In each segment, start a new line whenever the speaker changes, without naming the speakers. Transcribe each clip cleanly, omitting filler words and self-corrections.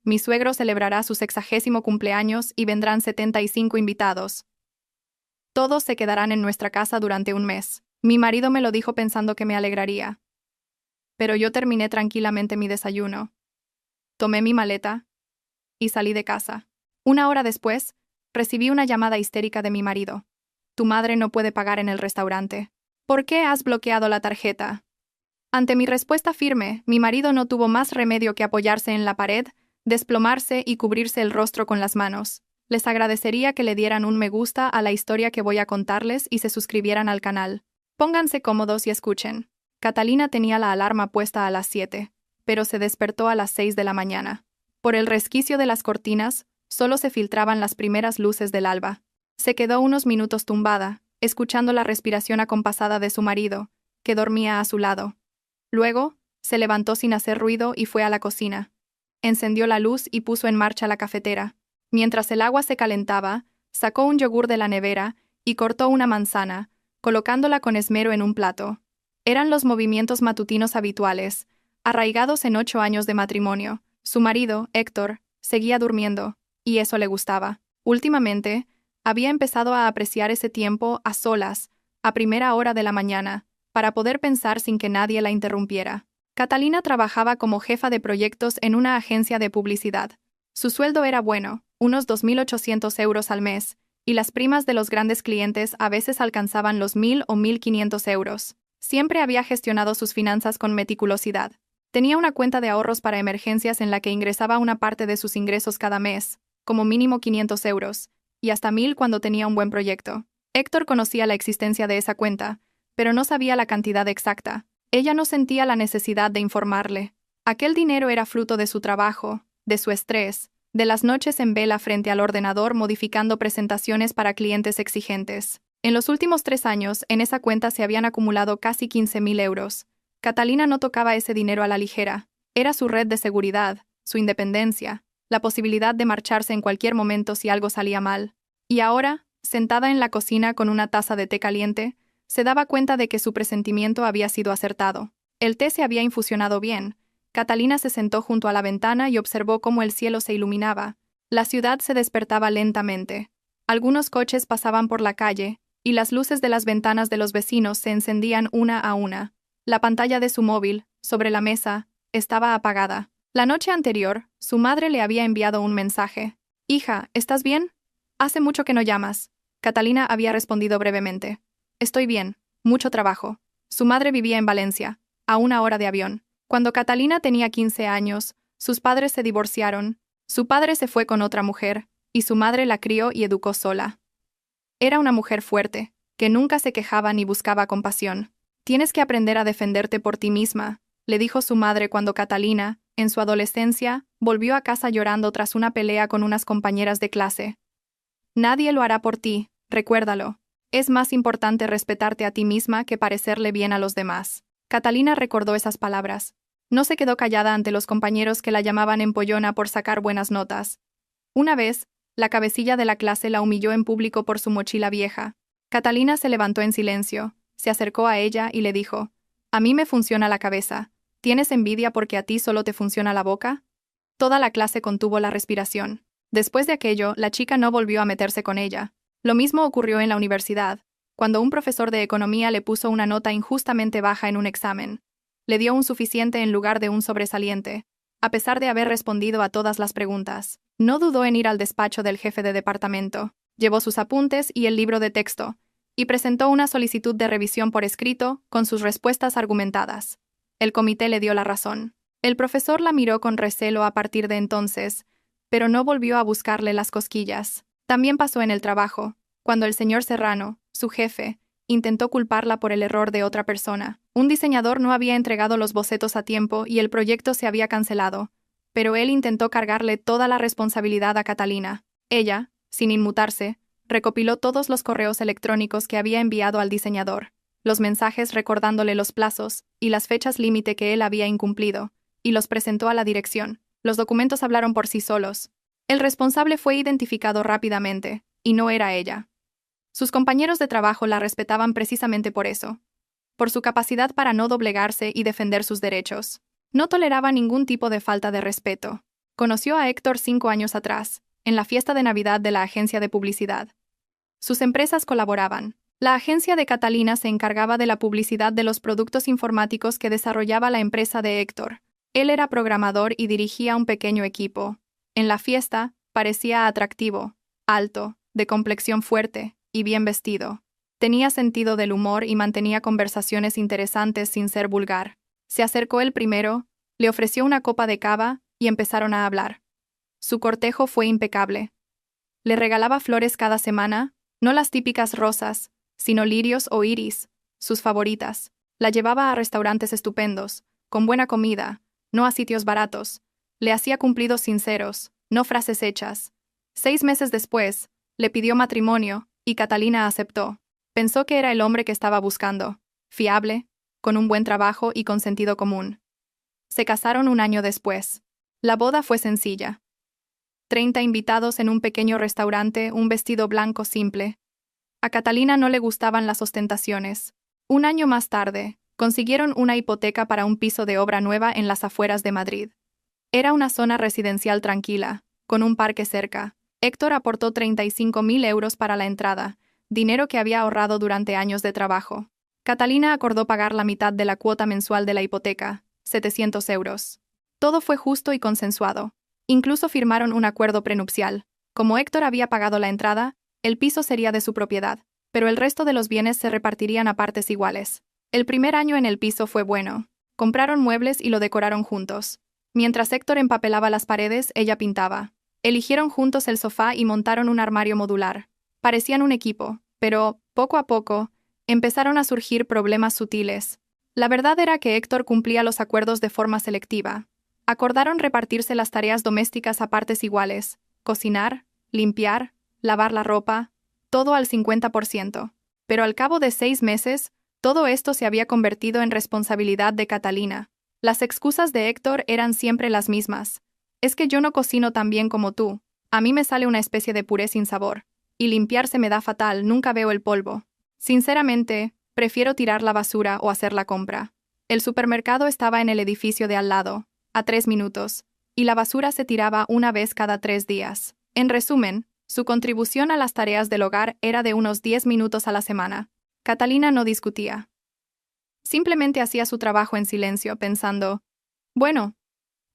Mi suegro celebrará su 60º cumpleaños y vendrán 75 invitados. Todos se quedarán en nuestra casa durante un mes. Mi marido me lo dijo pensando que me alegraría. Pero yo terminé tranquilamente mi desayuno. Tomé mi maleta y salí de casa. Una hora después, recibí una llamada histérica de mi marido. Tu madre no puede pagar en el restaurante. ¿Por qué has bloqueado la tarjeta? Ante mi respuesta firme, mi marido no tuvo más remedio que apoyarse en la pared, desplomarse y cubrirse el rostro con las manos. Les agradecería que le dieran un me gusta a la historia que voy a contarles y se suscribieran al canal. Pónganse cómodos y escuchen. Catalina tenía la alarma puesta a las 7, pero se despertó a las 6 de la mañana. Por el resquicio de las cortinas, solo se filtraban las primeras luces del alba. Se quedó unos minutos tumbada, escuchando la respiración acompasada de su marido, que dormía a su lado. Luego, se levantó sin hacer ruido y fue a la cocina. Encendió la luz y puso en marcha la cafetera. Mientras el agua se calentaba, sacó un yogur de la nevera y cortó una manzana, colocándola con esmero en un plato. Eran los movimientos matutinos habituales, arraigados en 8 años de matrimonio. Su marido, Héctor, seguía durmiendo, y eso le gustaba. Últimamente, había empezado a apreciar ese tiempo a solas, a primera hora de la mañana, para poder pensar sin que nadie la interrumpiera. Catalina trabajaba como jefa de proyectos en una agencia de publicidad. Su sueldo era bueno, unos 2.800 euros al mes, y las primas de los grandes clientes a veces alcanzaban los 1.000 o 1.500 euros. Siempre había gestionado sus finanzas con meticulosidad. Tenía una cuenta de ahorros para emergencias en la que ingresaba una parte de sus ingresos cada mes, como mínimo 500 euros, y hasta 1.000 cuando tenía un buen proyecto. Héctor conocía la existencia de esa cuenta, pero no sabía la cantidad exacta. Ella no sentía la necesidad de informarle. Aquel dinero era fruto de su trabajo, de su estrés, de las noches en vela frente al ordenador modificando presentaciones para clientes exigentes. En los últimos 3 años, en esa cuenta se habían acumulado casi 15.000 euros. Catalina no tocaba ese dinero a la ligera. Era su red de seguridad, su independencia, la posibilidad de marcharse en cualquier momento si algo salía mal. Y ahora, sentada en la cocina con una taza de té caliente, se daba cuenta de que su presentimiento había sido acertado. El té se había infusionado bien. Catalina se sentó junto a la ventana y observó cómo el cielo se iluminaba. La ciudad se despertaba lentamente. Algunos coches pasaban por la calle, y las luces de las ventanas de los vecinos se encendían una a una. La pantalla de su móvil, sobre la mesa, estaba apagada. La noche anterior, su madre le había enviado un mensaje. «Hija, ¿estás bien? Hace mucho que no llamas». Catalina había respondido brevemente. «Estoy bien, mucho trabajo». Su madre vivía en Valencia, a 1 hora de avión. Cuando Catalina tenía 15 años, sus padres se divorciaron. Su padre se fue con otra mujer, y su madre la crió y educó sola. Era una mujer fuerte, que nunca se quejaba ni buscaba compasión. «Tienes que aprender a defenderte por ti misma», le dijo su madre cuando Catalina, en su adolescencia, volvió a casa llorando tras una pelea con unas compañeras de clase. «Nadie lo hará por ti, recuérdalo. Es más importante respetarte a ti misma que parecerle bien a los demás». Catalina recordó esas palabras. No se quedó callada ante los compañeros que la llamaban empollona por sacar buenas notas. Una vez, la cabecilla de la clase la humilló en público por su mochila vieja. Catalina se levantó en silencio, se acercó a ella y le dijo: «A mí me funciona la cabeza. ¿Tienes envidia porque a ti solo te funciona la boca?». Toda la clase contuvo la respiración. Después de aquello, la chica no volvió a meterse con ella. Lo mismo ocurrió en la universidad, cuando un profesor de economía le puso una nota injustamente baja en un examen. Le dio un suficiente en lugar de un sobresaliente, a pesar de haber respondido a todas las preguntas. No dudó en ir al despacho del jefe de departamento. Llevó sus apuntes y el libro de texto, y presentó una solicitud de revisión por escrito, con sus respuestas argumentadas. El comité le dio la razón. El profesor la miró con recelo a partir de entonces, pero no volvió a buscarle las cosquillas. También pasó en el trabajo, cuando el señor Serrano, su jefe, intentó culparla por el error de otra persona. Un diseñador no había entregado los bocetos a tiempo y el proyecto se había cancelado, pero él intentó cargarle toda la responsabilidad a Catalina. Ella, sin inmutarse, recopiló todos los correos electrónicos que había enviado al diseñador, los mensajes recordándole los plazos y las fechas límite que él había incumplido, y los presentó a la dirección. Los documentos hablaron por sí solos. El responsable fue identificado rápidamente, y no era ella. Sus compañeros de trabajo la respetaban precisamente por eso, por su capacidad para no doblegarse y defender sus derechos. No toleraba ningún tipo de falta de respeto. Conoció a Héctor 5 años atrás, en la fiesta de Navidad de la agencia de publicidad. Sus empresas colaboraban. La agencia de Catalina se encargaba de la publicidad de los productos informáticos que desarrollaba la empresa de Héctor. Él era programador y dirigía un pequeño equipo. En la fiesta, parecía atractivo, alto, de complexión fuerte y bien vestido. Tenía sentido del humor y mantenía conversaciones interesantes sin ser vulgar. Se acercó él primero, le ofreció una copa de cava y empezaron a hablar. Su cortejo fue impecable. Le regalaba flores cada semana, no las típicas rosas, sino lirios o iris, sus favoritas. La llevaba a restaurantes estupendos, con buena comida, no a sitios baratos. Le hacía cumplidos sinceros, no frases hechas. 6 meses después, le pidió matrimonio, y Catalina aceptó. Pensó que era el hombre que estaba buscando, fiable, con un buen trabajo y con sentido común. Se casaron un año después. La boda fue sencilla. 30 invitados en un pequeño restaurante, un vestido blanco simple. A Catalina no le gustaban las ostentaciones. Un año más tarde, consiguieron una hipoteca para un piso de obra nueva en las afueras de Madrid. Era una zona residencial tranquila, con un parque cerca. Héctor aportó 35.000 euros para la entrada, dinero que había ahorrado durante años de trabajo. Catalina acordó pagar la mitad de la cuota mensual de la hipoteca, 700 euros. Todo fue justo y consensuado. Incluso firmaron un acuerdo prenupcial. Como Héctor había pagado la entrada, el piso sería de su propiedad, pero el resto de los bienes se repartirían a partes iguales. El primer año en el piso fue bueno. Compraron muebles y lo decoraron juntos. Mientras Héctor empapelaba las paredes, ella pintaba. Eligieron juntos el sofá y montaron un armario modular. Parecían un equipo, pero, poco a poco, empezaron a surgir problemas sutiles. La verdad era que Héctor cumplía los acuerdos de forma selectiva. Acordaron repartirse las tareas domésticas a partes iguales: cocinar, limpiar, lavar la ropa, todo al 50%. Pero al cabo de 6 meses, todo esto se había convertido en responsabilidad de Catalina. Las excusas de Héctor eran siempre las mismas. Es que yo no cocino tan bien como tú, a mí me sale una especie de puré sin sabor, y limpiar se me da fatal, nunca veo el polvo. Sinceramente, prefiero tirar la basura o hacer la compra. El supermercado estaba en el edificio de al lado, a 3 minutos, y la basura se tiraba una vez cada 3 días. En resumen, su contribución a las tareas del hogar era de unos 10 minutos a la semana. Catalina no discutía. Simplemente hacía su trabajo en silencio, pensando, bueno,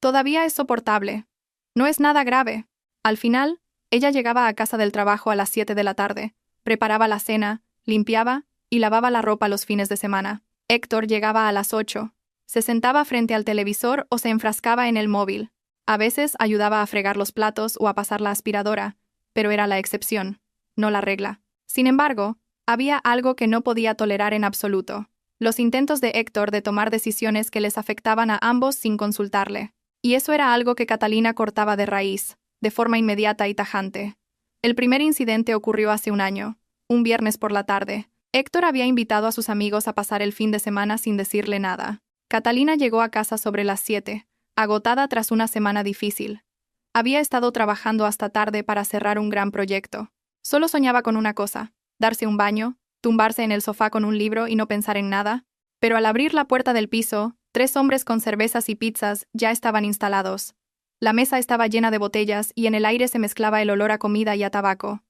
todavía es soportable. No es nada grave. Al final, ella llegaba a casa del trabajo a las 7 de la tarde, preparaba la cena, limpiaba y lavaba la ropa los fines de semana. Héctor llegaba a las 8. Se sentaba frente al televisor o se enfrascaba en el móvil. A veces ayudaba a fregar los platos o a pasar la aspiradora, pero era la excepción, no la regla. Sin embargo, había algo que no podía tolerar en absoluto: los intentos de Héctor de tomar decisiones que les afectaban a ambos sin consultarle. Y eso era algo que Catalina cortaba de raíz, de forma inmediata y tajante. El primer incidente ocurrió hace un año, un viernes por la tarde. Héctor había invitado a sus amigos a pasar el fin de semana sin decirle nada. Catalina llegó a casa sobre las 7, agotada tras una semana difícil. Había estado trabajando hasta tarde para cerrar un gran proyecto. Solo soñaba con una cosa: darse un baño, tumbarse en el sofá con un libro y no pensar en nada. Pero al abrir la puerta del piso, 3 hombres con cervezas y pizzas ya estaban instalados. La mesa estaba llena de botellas y en el aire se mezclaba el olor a comida y a tabaco.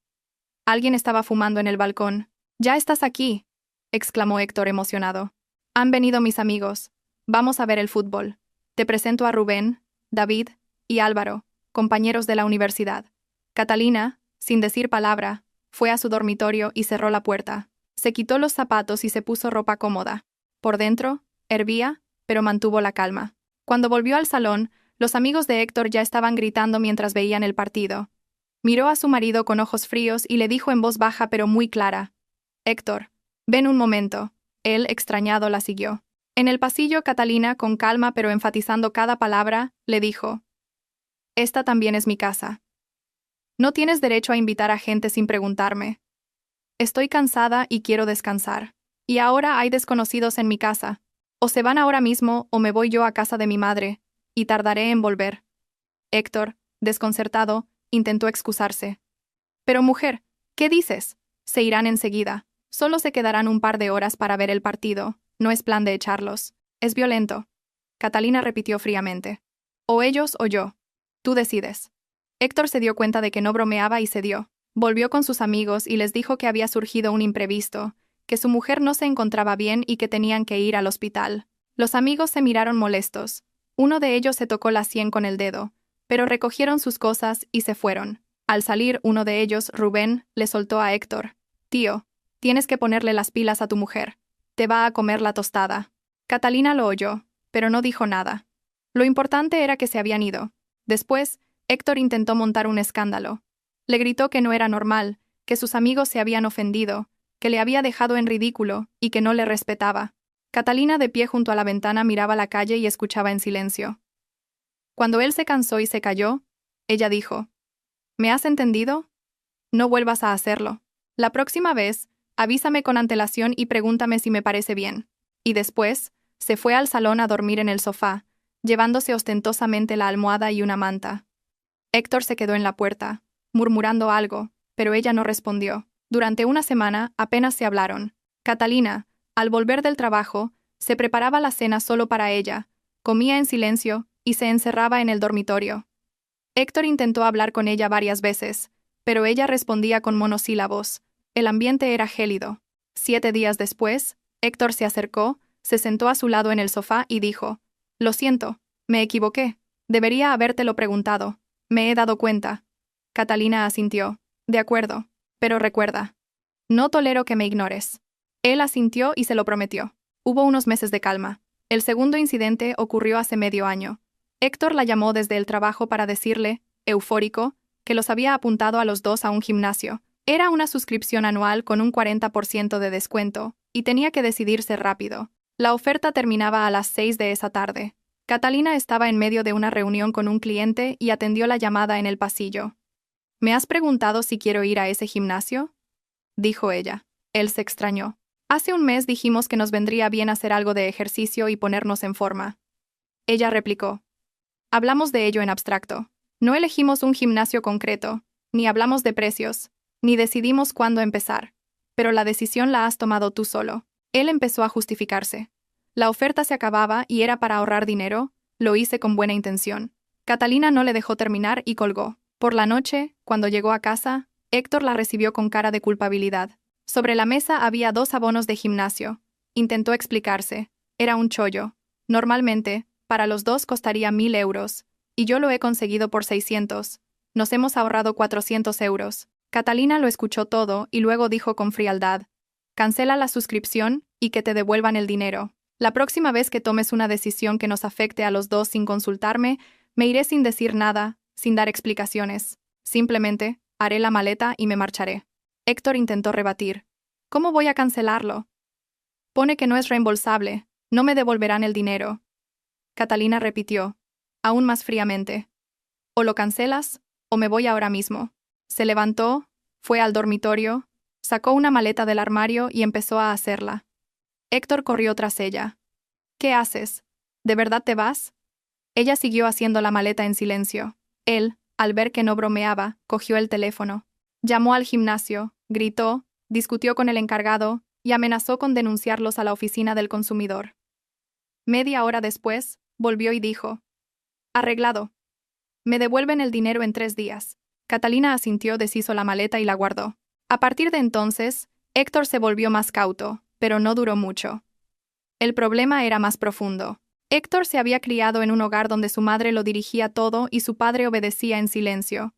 Alguien estaba fumando en el balcón. «¡Ya estás aquí!», exclamó Héctor emocionado. «Han venido mis amigos. Vamos a ver el fútbol. Te presento a Rubén, David y Álvaro, compañeros de la universidad». Catalina, sin decir palabra, fue a su dormitorio y cerró la puerta. Se quitó los zapatos y se puso ropa cómoda. Por dentro, hervía, pero mantuvo la calma. Cuando volvió al salón, los amigos de Héctor ya estaban gritando mientras veían el partido. Miró a su marido con ojos fríos y le dijo en voz baja pero muy clara: «Héctor, ven un momento». Él, extrañado, la siguió. En el pasillo, Catalina, con calma pero enfatizando cada palabra, le dijo: «Esta también es mi casa. No tienes derecho a invitar a gente sin preguntarme. Estoy cansada y quiero descansar. Y ahora hay desconocidos en mi casa. O se van ahora mismo o me voy yo a casa de mi madre, y tardaré en volver». Héctor, desconcertado, intentó excusarse. «Pero mujer, ¿qué dices? Se irán enseguida. Solo se quedarán un par de horas para ver el partido. No es plan de echarlos. Es violento». Catalina repitió fríamente: «O ellos o yo». Tú decides. Héctor se dio cuenta de que no bromeaba y cedió. Volvió con sus amigos y les dijo que había surgido un imprevisto, que su mujer no se encontraba bien y que tenían que ir al hospital. Los amigos se miraron molestos. Uno de ellos se tocó la sien con el dedo, pero recogieron sus cosas y se fueron. Al salir, uno de ellos, Rubén, le soltó a Héctor: «Tío, tienes que ponerle las pilas a tu mujer. Te va a comer la tostada». Catalina lo oyó, pero no dijo nada. Lo importante era que se habían ido. Después, Héctor intentó montar un escándalo. Le gritó que no era normal, que sus amigos se habían ofendido, que le había dejado en ridículo y que no le respetaba. Catalina, de pie junto a la ventana, miraba la calle y escuchaba en silencio. Cuando él se cansó y se calló, ella dijo: «¿Me has entendido? No vuelvas a hacerlo. La próxima vez, avísame con antelación y pregúntame si me parece bien». Y después, se fue al salón a dormir en el sofá, llevándose ostentosamente la almohada y una manta. Héctor se quedó en la puerta, murmurando algo, pero ella no respondió. Durante una semana apenas se hablaron. Catalina, al volver del trabajo, se preparaba la cena solo para ella, comía en silencio y se encerraba en el dormitorio. Héctor intentó hablar con ella varias veces, pero ella respondía con monosílabos. El ambiente era gélido. 7 días después, Héctor se acercó, se sentó a su lado en el sofá y dijo: «Lo siento, me equivoqué. Debería habértelo preguntado. Me he dado cuenta». Catalina asintió. «De acuerdo, pero recuerda, no tolero que me ignores». Él asintió y se lo prometió. Hubo unos meses de calma. El segundo incidente ocurrió hace medio año. Héctor la llamó desde el trabajo para decirle, eufórico, que los había apuntado a los dos a un gimnasio. Era una suscripción anual con un 40% de descuento, y tenía que decidirse rápido. La oferta terminaba a las 6 de esa tarde. Catalina estaba en medio de una reunión con un cliente y atendió la llamada en el pasillo. «¿Me has preguntado si quiero ir a ese gimnasio?», dijo ella. Él se extrañó. «Hace un mes dijimos que nos vendría bien hacer algo de ejercicio y ponernos en forma». Ella replicó: «Hablamos de ello en abstracto. No elegimos un gimnasio concreto, ni hablamos de precios, ni decidimos cuándo empezar. Pero la decisión la has tomado tú solo». Él empezó a justificarse. La oferta se acababa y era para ahorrar dinero. Lo hice con buena intención. Catalina no le dejó terminar y colgó. Por la noche, cuando llegó a casa, Héctor la recibió con cara de culpabilidad. Sobre la mesa había 2 abonos de gimnasio. Intentó explicarse. Era un chollo. Normalmente, para los dos costaría 1.000 euros, y yo lo he conseguido por 600. Nos hemos ahorrado 400 euros. Catalina lo escuchó todo y luego dijo con frialdad: «Cancela la suscripción y que te devuelvan el dinero. La próxima vez que tomes una decisión que nos afecte a los dos sin consultarme, me iré sin decir nada, sin dar explicaciones. Simplemente, haré la maleta y me marcharé». Héctor intentó rebatir. «¿Cómo voy a cancelarlo? Pone que no es reembolsable, no me devolverán el dinero». Catalina repitió, aún más fríamente: «O lo cancelas, o me voy ahora mismo». Se levantó, fue al dormitorio, sacó una maleta del armario y empezó a hacerla. Héctor corrió tras ella. «¿Qué haces? ¿De verdad te vas?». Ella siguió haciendo la maleta en silencio. Él, al ver que no bromeaba, cogió el teléfono. Llamó al gimnasio, gritó, discutió con el encargado y amenazó con denunciarlos a la oficina del consumidor. Media hora después, volvió y dijo: «Arreglado. Me devuelven el dinero en 3 días». Catalina asintió, deshizo la maleta y la guardó. A partir de entonces, Héctor se volvió más cauto, pero no duró mucho. El problema era más profundo. Héctor se había criado en un hogar donde su madre lo dirigía todo y su padre obedecía en silencio.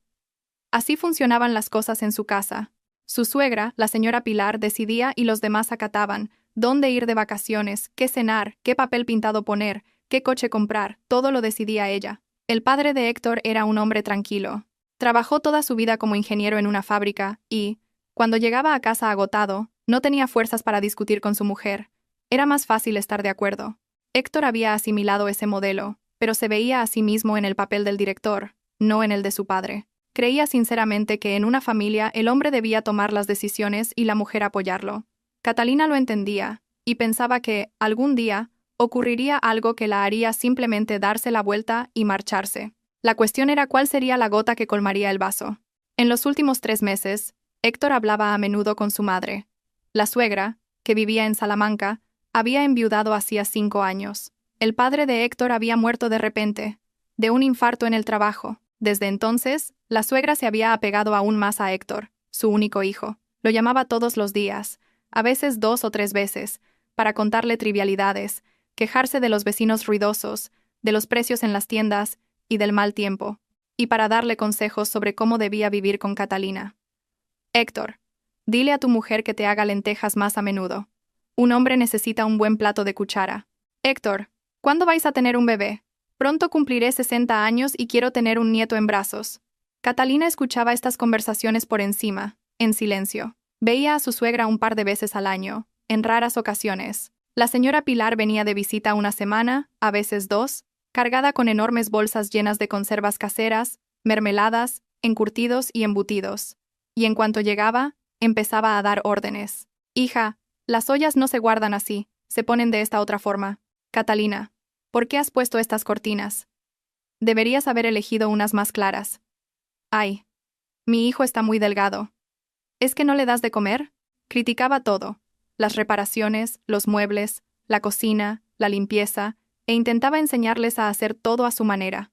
Así funcionaban las cosas en su casa. Su suegra, la señora Pilar, decidía y los demás acataban: dónde ir de vacaciones, qué cenar, qué papel pintado poner, qué coche comprar, todo lo decidía ella. El padre de Héctor era un hombre tranquilo. Trabajó toda su vida como ingeniero en una fábrica y, cuando llegaba a casa agotado, no tenía fuerzas para discutir con su mujer. Era más fácil estar de acuerdo. Héctor había asimilado ese modelo, pero se veía a sí mismo en el papel del director, no en el de su padre. Creía sinceramente que en una familia el hombre debía tomar las decisiones y la mujer apoyarlo. Catalina lo entendía, y pensaba que, algún día, ocurriría algo que la haría simplemente darse la vuelta y marcharse. La cuestión era cuál sería la gota que colmaría el vaso. En los últimos 3 meses, Héctor hablaba a menudo con su madre. La suegra, que vivía en Salamanca, había enviudado hacía 5 años. El padre de Héctor había muerto de repente, de un infarto en el trabajo. Desde entonces, la suegra se había apegado aún más a Héctor, su único hijo. Lo llamaba todos los días, a veces 2 o 3 veces, para contarle trivialidades, quejarse de los vecinos ruidosos, de los precios en las tiendas y del mal tiempo, y para darle consejos sobre cómo debía vivir con Catalina. Héctor, dile a tu mujer que te haga lentejas más a menudo. Un hombre necesita un buen plato de cuchara. Héctor, ¿cuándo vais a tener un bebé? Pronto cumpliré 60 años y quiero tener un nieto en brazos. Catalina escuchaba estas conversaciones por encima, en silencio. Veía a su suegra un par de veces al año, en raras ocasiones. La señora Pilar venía de visita una semana, a veces 2, cargada con enormes bolsas llenas de conservas caseras, mermeladas, encurtidos y embutidos. Y en cuanto llegaba, empezaba a dar órdenes. Hija, las ollas no se guardan así, se ponen de esta otra forma. Catalina, ¿por qué has puesto estas cortinas? Deberías haber elegido unas más claras. Ay, mi hijo está muy delgado. ¿Es que no le das de comer? Criticaba todo, las reparaciones, los muebles, la cocina, la limpieza, e intentaba enseñarles a hacer todo a su manera.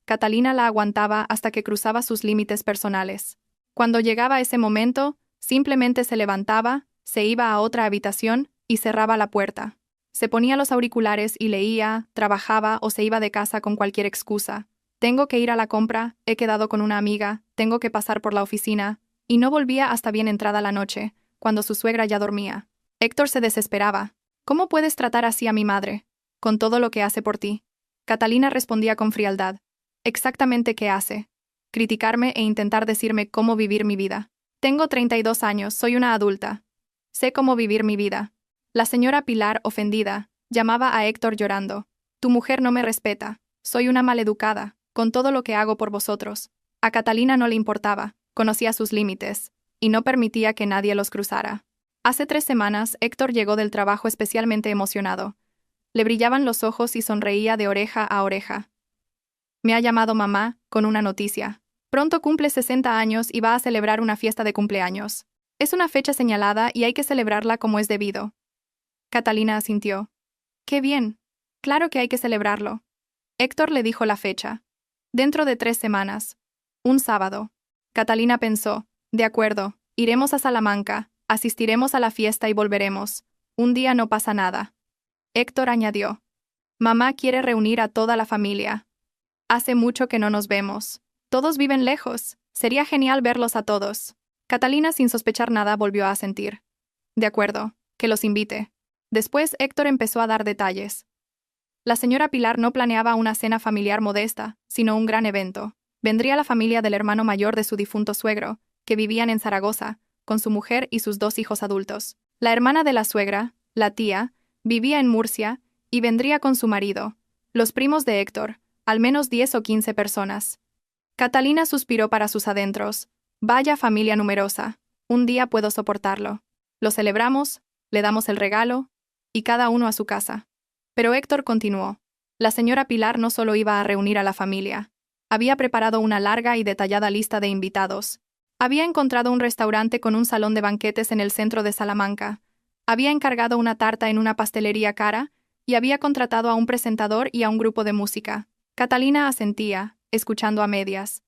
Catalina la aguantaba hasta que cruzaba sus límites personales. Cuando llegaba ese momento, simplemente se levantaba, se iba a otra habitación y cerraba la puerta. Se ponía los auriculares y leía, trabajaba o se iba de casa con cualquier excusa. Tengo que ir a la compra, he quedado con una amiga, tengo que pasar por la oficina, y no volvía hasta bien entrada la noche, cuando su suegra ya dormía. Héctor se desesperaba. ¿Cómo puedes tratar así a mi madre? Con todo lo que hace por ti. Catalina respondía con frialdad. ¿Exactamente qué hace? Criticarme e intentar decirme cómo vivir mi vida. Tengo 32 años, soy una adulta. Sé cómo vivir mi vida. La señora Pilar, ofendida, llamaba a Héctor llorando. Tu mujer no me respeta. Soy una maleducada, con todo lo que hago por vosotros. A Catalina no le importaba, conocía sus límites, y no permitía que nadie los cruzara. Hace 3 semanas, Héctor llegó del trabajo especialmente emocionado. Le brillaban los ojos y sonreía de oreja a oreja. Me ha llamado mamá, con una noticia. Pronto cumple 60 años y va a celebrar una fiesta de cumpleaños. Es una fecha señalada y hay que celebrarla como es debido. Catalina asintió. ¡Qué bien! Claro que hay que celebrarlo. Héctor le dijo la fecha. Dentro de 3 semanas. Un sábado. Catalina pensó. De acuerdo, iremos a Salamanca, asistiremos a la fiesta y volveremos. Un día no pasa nada. Héctor añadió. Mamá quiere reunir a toda la familia. Hace mucho que no nos vemos. Todos viven lejos. Sería genial verlos a todos. Catalina, sin sospechar nada, volvió a asentir. De acuerdo, que los invite. Después Héctor empezó a dar detalles. La señora Pilar no planeaba una cena familiar modesta, sino un gran evento. Vendría la familia del hermano mayor de su difunto suegro, que vivían en Zaragoza, con su mujer y sus 2 hijos adultos. La hermana de la suegra, la tía, vivía en Murcia, y vendría con su marido. Los primos de Héctor, al menos 10 o 15 personas. Catalina suspiró para sus adentros. Vaya familia numerosa. Un día puedo soportarlo. Lo celebramos, le damos el regalo, y cada uno a su casa. Pero Héctor continuó. La señora Pilar no solo iba a reunir a la familia. Había preparado una larga y detallada lista de invitados. Había encontrado un restaurante con un salón de banquetes en el centro de Salamanca. Había encargado una tarta en una pastelería cara, y había contratado a un presentador y a un grupo de música. Catalina asentía, escuchando a medias.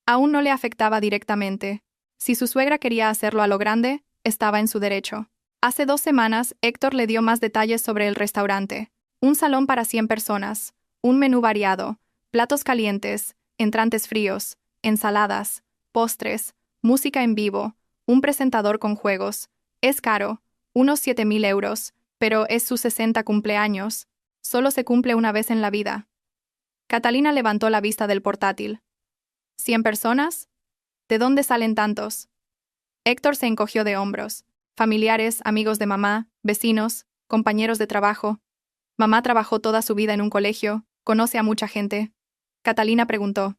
Aún no le afectaba directamente. Si su suegra quería hacerlo a lo grande, estaba en su derecho. Hace 2 semanas, Héctor le dio más detalles sobre el restaurante. Un salón para 100 personas, un menú variado, platos calientes, entrantes fríos, ensaladas, postres, música en vivo, un presentador con juegos. Es caro, unos 7.000 euros, pero es su 60 cumpleaños. Solo se cumple una vez en la vida. Catalina levantó la vista del portátil. ¿100 personas? ¿De dónde salen tantos? Héctor se encogió de hombros. Familiares, amigos de mamá, vecinos, compañeros de trabajo. Mamá trabajó toda su vida en un colegio, conoce a mucha gente. Catalina preguntó.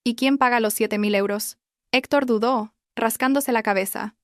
¿Y quién paga los 7.000 euros? Héctor dudó, rascándose la cabeza.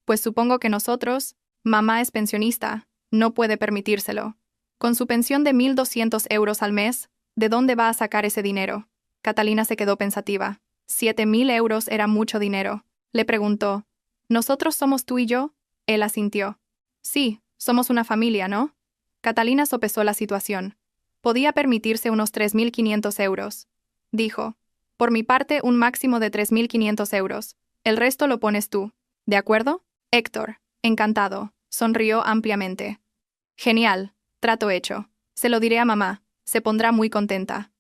Pues supongo que nosotros, mamá es pensionista, no puede permitírselo. Con su pensión de 1.200 euros al mes, ¿de dónde va a sacar ese dinero? Catalina se quedó pensativa. 7.000 euros era mucho dinero. Le preguntó. ¿Nosotros somos tú y yo? Él asintió. Sí, somos una familia, ¿no? Catalina sopesó la situación. Podía permitirse unos 3.500 euros. Dijo. Por mi parte, un máximo de 3.500 euros. El resto lo pones tú. ¿De acuerdo? Héctor, encantado, sonrió ampliamente. Genial, trato hecho. Se lo diré a mamá, se pondrá muy contenta.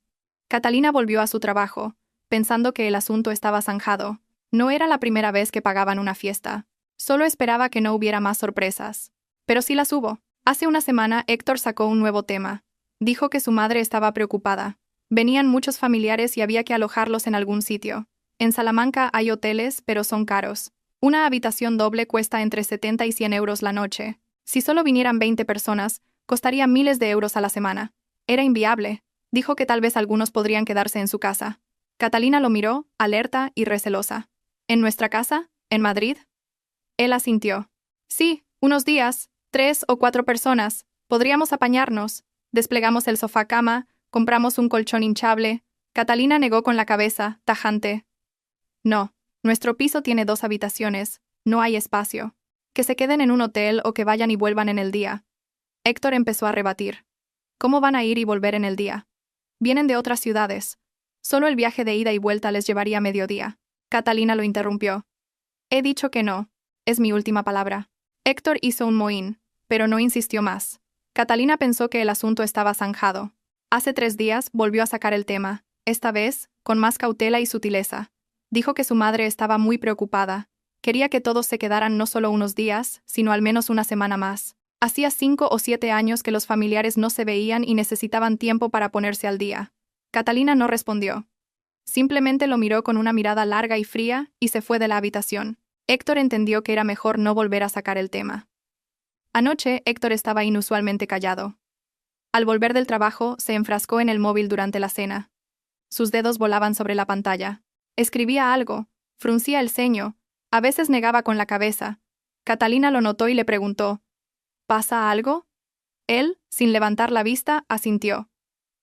Catalina volvió a su trabajo, pensando que el asunto estaba zanjado. No era la primera vez que pagaban una fiesta. Solo esperaba que no hubiera más sorpresas. Pero sí las hubo. Hace una semana Héctor sacó un nuevo tema. Dijo que su madre estaba preocupada. Venían muchos familiares y había que alojarlos en algún sitio. En Salamanca hay hoteles, pero son caros. Una habitación doble cuesta entre 70 y 100 euros la noche. Si solo vinieran 20 personas, costaría miles de euros a la semana. Era inviable. Dijo que tal vez algunos podrían quedarse en su casa. Catalina lo miró, alerta y recelosa. ¿En nuestra casa? ¿En Madrid? Él asintió. Sí, unos días, 3 o 4 personas. Podríamos apañarnos. Desplegamos el sofá-cama, compramos un colchón hinchable. Catalina negó con la cabeza, tajante. No, nuestro piso tiene 2 habitaciones. No hay espacio. Que se queden en un hotel o que vayan y vuelvan en el día. Héctor empezó a rebatir. ¿Cómo van a ir y volver en el día? Vienen de otras ciudades. Solo el viaje de ida y vuelta les llevaría mediodía. Catalina lo interrumpió. He dicho que no. Es mi última palabra. Héctor hizo un mohín, pero no insistió más. Catalina pensó que el asunto estaba zanjado. Hace 3 días volvió a sacar el tema, esta vez, con más cautela y sutileza. Dijo que su madre estaba muy preocupada. Quería que todos se quedaran no solo unos días, sino al menos una semana más. Hacía 5 o 7 años que los familiares no se veían y necesitaban tiempo para ponerse al día. Catalina no respondió. Simplemente lo miró con una mirada larga y fría y se fue de la habitación. Héctor entendió que era mejor no volver a sacar el tema. Anoche, Héctor estaba inusualmente callado. Al volver del trabajo, se enfrascó en el móvil durante la cena. Sus dedos volaban sobre la pantalla. Escribía algo, fruncía el ceño, a veces negaba con la cabeza. Catalina lo notó y le preguntó, ¿pasa algo? Él, sin levantar la vista, asintió.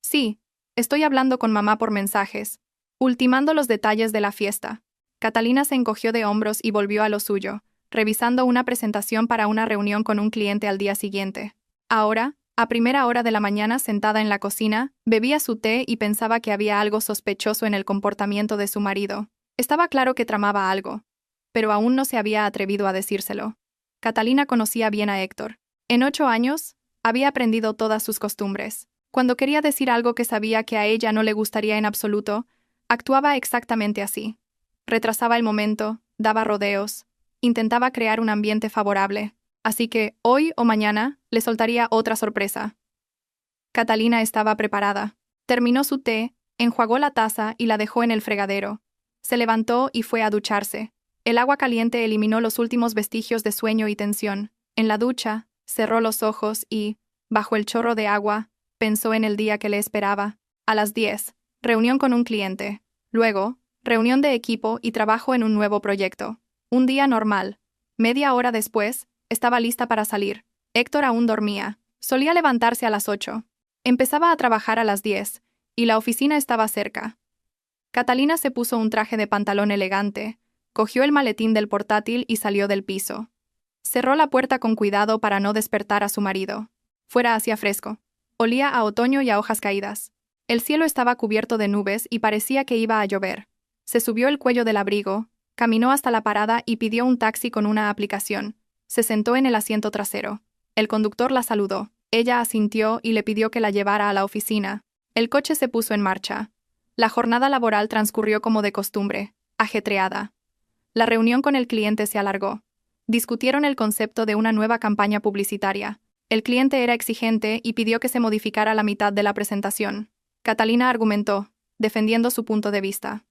Sí, estoy hablando con mamá por mensajes, ultimando los detalles de la fiesta. Catalina se encogió de hombros y volvió a lo suyo, revisando una presentación para una reunión con un cliente al día siguiente. Ahora, a primera hora de la mañana sentada en la cocina, bebía su té y pensaba que había algo sospechoso en el comportamiento de su marido. Estaba claro que tramaba algo, pero aún no se había atrevido a decírselo. Catalina conocía bien a Héctor. En 8 años, había aprendido todas sus costumbres. Cuando quería decir algo que sabía que a ella no le gustaría en absoluto, actuaba exactamente así. Retrasaba el momento, daba rodeos, intentaba crear un ambiente favorable. Así que, hoy o mañana, le soltaría otra sorpresa. Catalina estaba preparada. Terminó su té, enjuagó la taza y la dejó en el fregadero. Se levantó y fue a ducharse. El agua caliente eliminó los últimos vestigios de sueño y tensión. En la ducha, cerró los ojos y, bajo el chorro de agua, pensó en el día que le esperaba. A las 10, reunión con un cliente. Luego, reunión de equipo y trabajo en un nuevo proyecto. Un día normal. Media hora después, estaba lista para salir. Héctor aún dormía. Solía levantarse a las 8. Empezaba a trabajar a las 10, y la oficina estaba cerca. Catalina se puso un traje de pantalón elegante, cogió el maletín del portátil y salió del piso. Cerró la puerta con cuidado para no despertar a su marido. Fuera hacía fresco. Olía a otoño y a hojas caídas. El cielo estaba cubierto de nubes y parecía que iba a llover. Se subió el cuello del abrigo, caminó hasta la parada y pidió un taxi con una aplicación. Se sentó en el asiento trasero. El conductor la saludó. Ella asintió y le pidió que la llevara a la oficina. El coche se puso en marcha. La jornada laboral transcurrió como de costumbre, ajetreada. La reunión con el cliente se alargó. Discutieron el concepto de una nueva campaña publicitaria. El cliente era exigente y pidió que se modificara la mitad de la presentación. Catalina argumentó, defendiendo su punto de vista.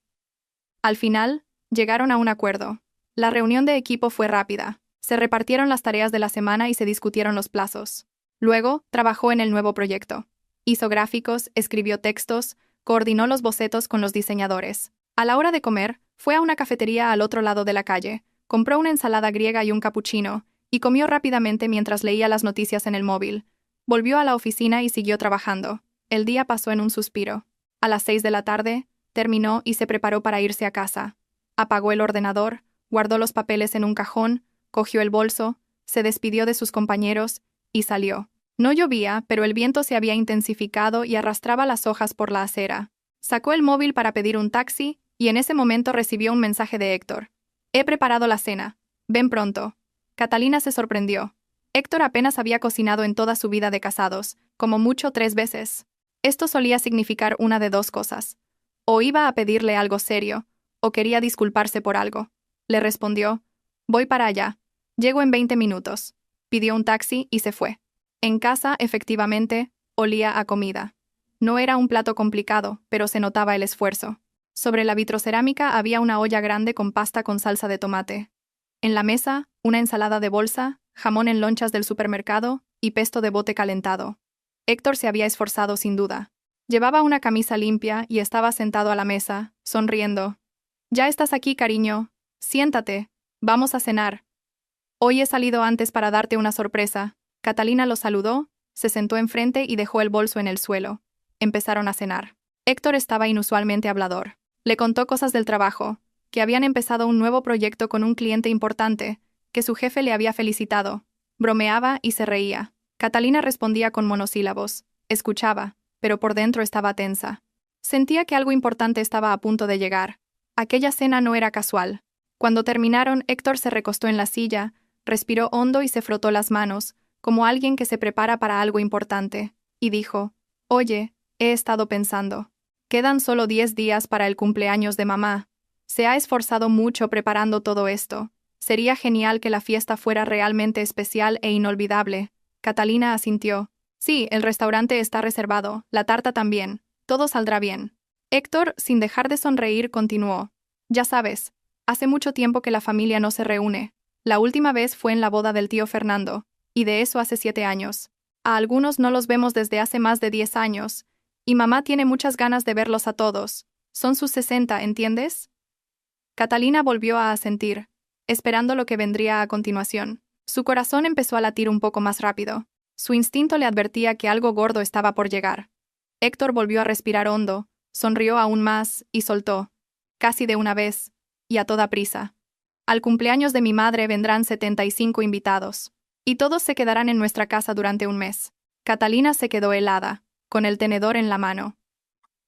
Al final, llegaron a un acuerdo. La reunión de equipo fue rápida. Se repartieron las tareas de la semana y se discutieron los plazos. Luego, trabajó en el nuevo proyecto. Hizo gráficos, escribió textos, coordinó los bocetos con los diseñadores. A la hora de comer, fue a una cafetería al otro lado de la calle, compró una ensalada griega y un capuchino, y comió rápidamente mientras leía las noticias en el móvil. Volvió a la oficina y siguió trabajando. El día pasó en un suspiro. A las 6 de la tarde, terminó y se preparó para irse a casa. Apagó el ordenador, guardó los papeles en un cajón, cogió el bolso, se despidió de sus compañeros y salió. No llovía, pero el viento se había intensificado y arrastraba las hojas por la acera. Sacó el móvil para pedir un taxi y en ese momento recibió un mensaje de Héctor. He preparado la cena. Ven pronto. Catalina se sorprendió. Héctor apenas había cocinado en toda su vida de casados, como mucho 3 veces. Esto solía significar una de dos cosas. O iba a pedirle algo serio, o quería disculparse por algo. Le respondió, voy para allá. Llego en 20 minutos. Pidió un taxi y se fue. En casa, efectivamente, olía a comida. No era un plato complicado, pero se notaba el esfuerzo. Sobre la vitrocerámica había una olla grande con pasta con salsa de tomate. En la mesa, una ensalada de bolsa, jamón en lonchas del supermercado y pesto de bote calentado. Héctor se había esforzado sin duda. Llevaba una camisa limpia y estaba sentado a la mesa, sonriendo. Ya estás aquí, cariño. Siéntate. Vamos a cenar. Hoy he salido antes para darte una sorpresa. Catalina lo saludó, se sentó enfrente y dejó el bolso en el suelo. Empezaron a cenar. Héctor estaba inusualmente hablador. Le contó cosas del trabajo, que habían empezado un nuevo proyecto con un cliente importante, que su jefe le había felicitado. Bromeaba y se reía. Catalina respondía con monosílabos. Escuchaba, pero por dentro estaba tensa. Sentía que algo importante estaba a punto de llegar. Aquella cena no era casual. Cuando terminaron, Héctor se recostó en la silla, respiró hondo y se frotó las manos, como alguien que se prepara para algo importante, y dijo, «Oye, he estado pensando. Quedan solo 10 días para el cumpleaños de mamá. Se ha esforzado mucho preparando todo esto. Sería genial que la fiesta fuera realmente especial e inolvidable». Catalina asintió. «Sí, el restaurante está reservado, la tarta también. Todo saldrá bien». Héctor, sin dejar de sonreír, continuó. «Ya sabes, hace mucho tiempo que la familia no se reúne. La última vez fue en la boda del tío Fernando, y de eso hace 7 años. A algunos no los vemos desde hace más de 10 años, y mamá tiene muchas ganas de verlos a todos. Son sus 60, ¿entiendes?» Catalina volvió a asentir, esperando lo que vendría a continuación. Su corazón empezó a latir un poco más rápido. Su instinto le advertía que algo gordo estaba por llegar. Héctor volvió a respirar hondo, sonrió aún más y soltó, casi de una vez, y a toda prisa. «Al cumpleaños de mi madre vendrán 75 invitados. Y todos se quedarán en nuestra casa durante un mes». Catalina se quedó helada, con el tenedor en la mano.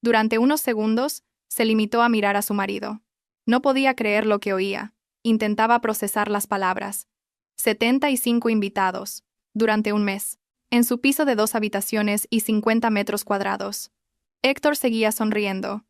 Durante unos segundos, se limitó a mirar a su marido. No podía creer lo que oía. Intentaba procesar las palabras. 75 invitados, durante un mes, en su piso de 2 habitaciones y 50 metros cuadrados. Héctor seguía sonriendo.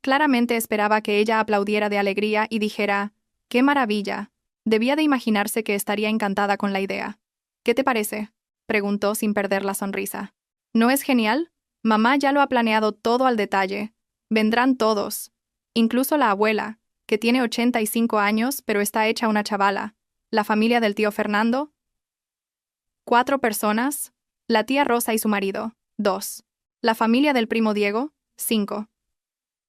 Claramente esperaba que ella aplaudiera de alegría y dijera, «¡Qué maravilla!». Debía de imaginarse que estaría encantada con la idea. «¿Qué te parece?», preguntó sin perder la sonrisa. «¿No es genial? Mamá ya lo ha planeado todo al detalle. Vendrán todos. Incluso la abuela, que tiene 85 años pero está hecha una chavala. La familia del tío Fernando. 4 personas. La tía Rosa y su marido. 2. La familia del primo Diego. 5.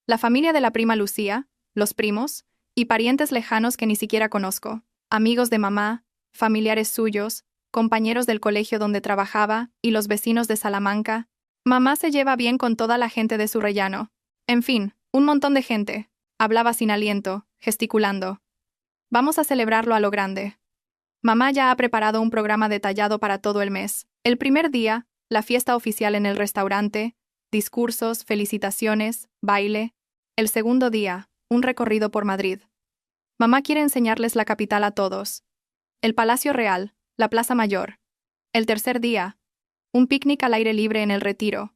La familia de la prima Lucía, los primos, y parientes lejanos que ni siquiera conozco. Amigos de mamá, familiares suyos, compañeros del colegio donde trabajaba y los vecinos de Salamanca. Mamá se lleva bien con toda la gente de su rellano. En fin, un montón de gente». Hablaba sin aliento, gesticulando. «Vamos a celebrarlo a lo grande. Mamá ya ha preparado un programa detallado para todo el mes. El primer día, la fiesta oficial en el restaurante, discursos, felicitaciones, baile. El segundo día, un recorrido por Madrid. Mamá quiere enseñarles la capital a todos. El Palacio Real, la Plaza Mayor. El tercer día, un picnic al aire libre en el Retiro,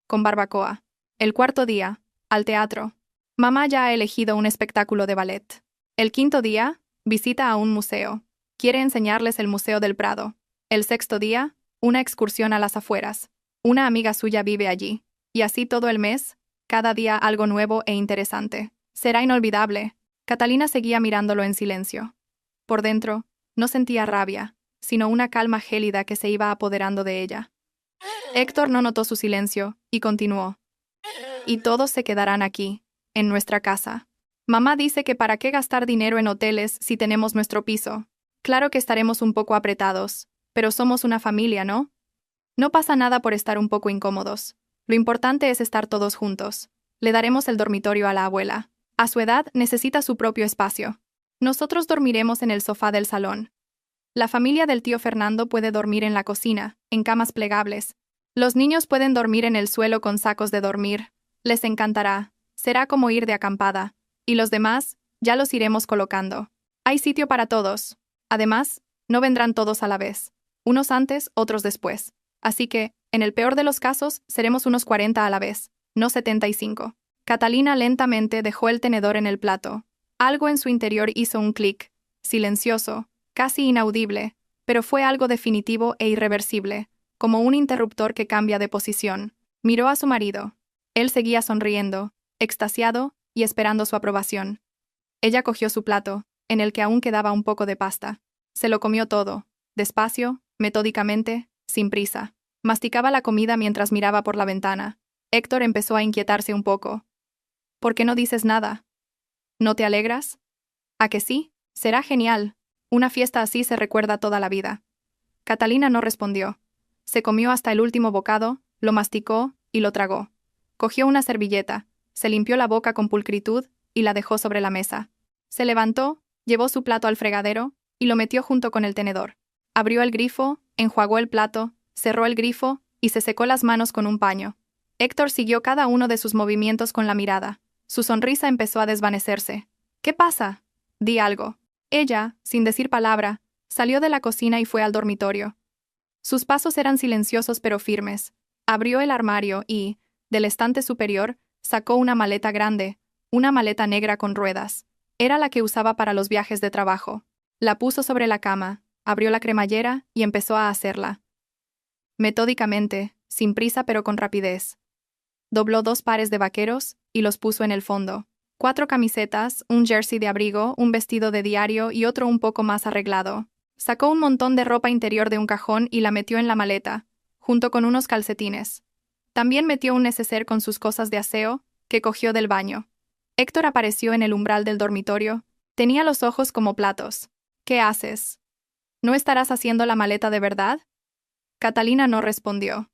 con barbacoa. El cuarto día, al teatro. Mamá ya ha elegido un espectáculo de ballet. El quinto día, visita a un museo. Quiere enseñarles el Museo del Prado. El sexto día, una excursión a las afueras. Una amiga suya vive allí. Y así todo el mes, cada día algo nuevo e interesante. Será inolvidable». Catalina seguía mirándolo en silencio. Por dentro, no sentía rabia, sino una calma gélida que se iba apoderando de ella. Héctor no notó su silencio, y continuó. «Y todos se quedarán aquí, en nuestra casa. Mamá dice que para qué gastar dinero en hoteles si tenemos nuestro piso. Claro que estaremos un poco apretados, pero somos una familia, ¿no? No pasa nada por estar un poco incómodos. Lo importante es estar todos juntos. Le daremos el dormitorio a la abuela. A su edad necesita su propio espacio. Nosotros dormiremos en el sofá del salón. La familia del tío Fernando puede dormir en la cocina, en camas plegables. Los niños pueden dormir en el suelo con sacos de dormir. Les encantará. Será como ir de acampada. Y los demás, ya los iremos colocando. Hay sitio para todos. Además, no vendrán todos a la vez. Unos antes, otros después. Así que, en el peor de los casos, seremos unos 40 a la vez, no 75. Catalina lentamente dejó el tenedor en el plato. Algo en su interior hizo un clic, silencioso, casi inaudible, pero fue algo definitivo e irreversible, como un interruptor que cambia de posición. Miró a su marido. Él seguía sonriendo, extasiado y esperando su aprobación. Ella cogió su plato, en el que aún quedaba un poco de pasta. Se lo comió todo, despacio, metódicamente, sin prisa. Masticaba la comida mientras miraba por la ventana. Héctor empezó a inquietarse un poco. ¿Por qué no dices nada? ¿No te alegras? ¿A que sí? Será genial. Una fiesta así se recuerda toda la vida. Catalina no respondió. Se comió hasta el último bocado, lo masticó y lo tragó. Cogió una servilleta, se limpió la boca con pulcritud y la dejó sobre la mesa. Se levantó, llevó su plato al fregadero y lo metió junto con el tenedor. Abrió el grifo, enjuagó el plato, cerró el grifo y se secó las manos con un paño. Héctor siguió cada uno de sus movimientos con la mirada. Su sonrisa empezó a desvanecerse. ¿Qué pasa? Di algo. Ella, sin decir palabra, salió de la cocina y fue al dormitorio. Sus pasos eran silenciosos pero firmes. Abrió el armario y, del estante superior, sacó una maleta grande, una maleta negra con ruedas. Era la que usaba para los viajes de trabajo. La puso sobre la cama, abrió la cremallera y empezó a hacerla. Metódicamente, sin prisa pero con rapidez. Dobló 2 pares de vaqueros y los puso en el fondo. 4 camisetas, un jersey de abrigo, un vestido de diario y otro un poco más arreglado. Sacó un montón de ropa interior de un cajón y la metió en la maleta, junto con unos calcetines. También metió un neceser con sus cosas de aseo, que cogió del baño. Héctor apareció en el umbral del dormitorio. Tenía los ojos como platos. ¿Qué haces? ¿No estarás haciendo la maleta de verdad? Catalina no respondió.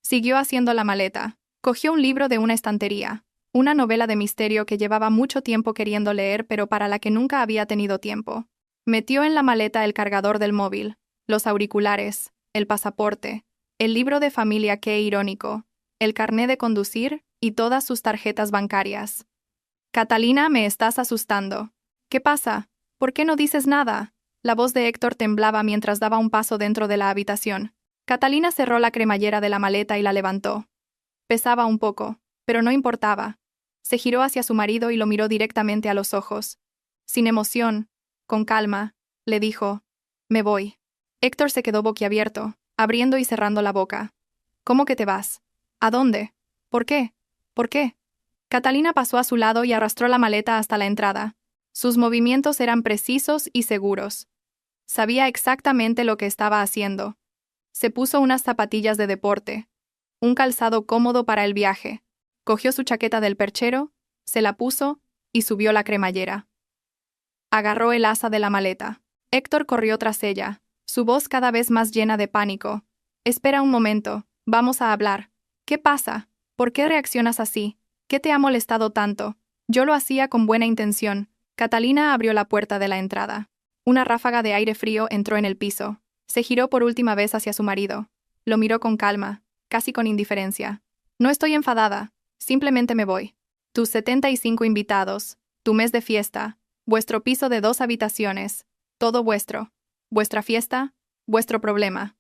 Siguió haciendo la maleta. Cogió un libro de una estantería, una novela de misterio que llevaba mucho tiempo queriendo leer pero para la que nunca había tenido tiempo. Metió en la maleta el cargador del móvil, los auriculares, el pasaporte, el libro de familia qué irónico, el carné de conducir y todas sus tarjetas bancarias. Catalina, me estás asustando. ¿Qué pasa? ¿Por qué no dices nada? La voz de Héctor temblaba mientras daba un paso dentro de la habitación. Catalina cerró la cremallera de la maleta y la levantó. Pesaba un poco, pero no importaba. Se giró hacia su marido y lo miró directamente a los ojos. Sin emoción, con calma, le dijo, «Me voy». Héctor se quedó boquiabierto, abriendo y cerrando la boca. «¿Cómo que te vas? ¿A dónde? ¿Por qué? ¿Por qué?» Catalina pasó a su lado y arrastró la maleta hasta la entrada. Sus movimientos eran precisos y seguros. Sabía exactamente lo que estaba haciendo. Se puso unas zapatillas de deporte, un calzado cómodo para el viaje. Cogió su chaqueta del perchero, se la puso y subió la cremallera. Agarró el asa de la maleta. Héctor corrió tras ella, su voz cada vez más llena de pánico. «Espera un momento, vamos a hablar. ¿Qué pasa? ¿Por qué reaccionas así? ¿Qué te ha molestado tanto?» Yo lo hacía con buena intención. Catalina abrió la puerta de la entrada. Una ráfaga de aire frío entró en el piso. Se giró por última vez hacia su marido. Lo miró con calma, casi con indiferencia. «No estoy enfadada, simplemente me voy. Tus 75 invitados, tu mes de fiesta, vuestro piso de 2 habitaciones, todo vuestro. Vuestra fiesta, vuestro problema».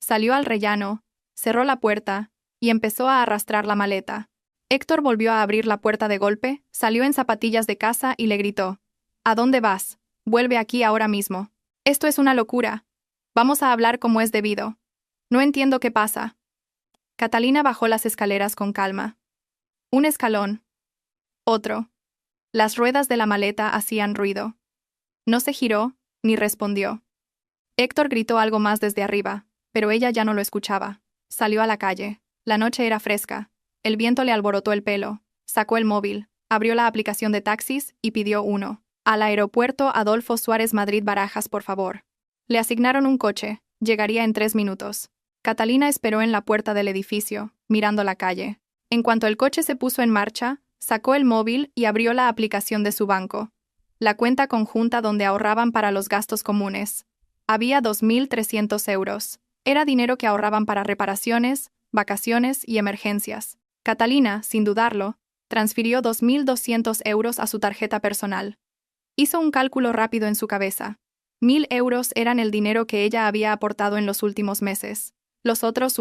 Salió al rellano, cerró la puerta y empezó a arrastrar la maleta. Héctor volvió a abrir la puerta de golpe, salió en zapatillas de casa y le gritó, «¿A dónde vas? Vuelve aquí ahora mismo. Esto es una locura. Vamos a hablar como es debido. No entiendo qué pasa». Catalina bajó las escaleras con calma. Un escalón. Otro. Las ruedas de la maleta hacían ruido. No se giró, ni respondió. Héctor gritó algo más desde arriba, pero ella ya no lo escuchaba. Salió a la calle. La noche era fresca. El viento le alborotó el pelo. Sacó el móvil, abrió la aplicación de taxis y pidió uno. «Al aeropuerto Adolfo Suárez Madrid Barajas, por favor». Le asignaron un coche. Llegaría en 3 minutos. Catalina esperó en la puerta del edificio, mirando la calle. En cuanto el coche se puso en marcha, sacó el móvil y abrió la aplicación de su banco. La cuenta conjunta donde ahorraban para los gastos comunes. Había 2.300 euros. Era dinero que ahorraban para reparaciones, vacaciones y emergencias. Catalina, sin dudarlo, transfirió 2.200 euros a su tarjeta personal. Hizo un cálculo rápido en su cabeza. 1.000 euros eran el dinero que ella había aportado en los últimos meses. Los otros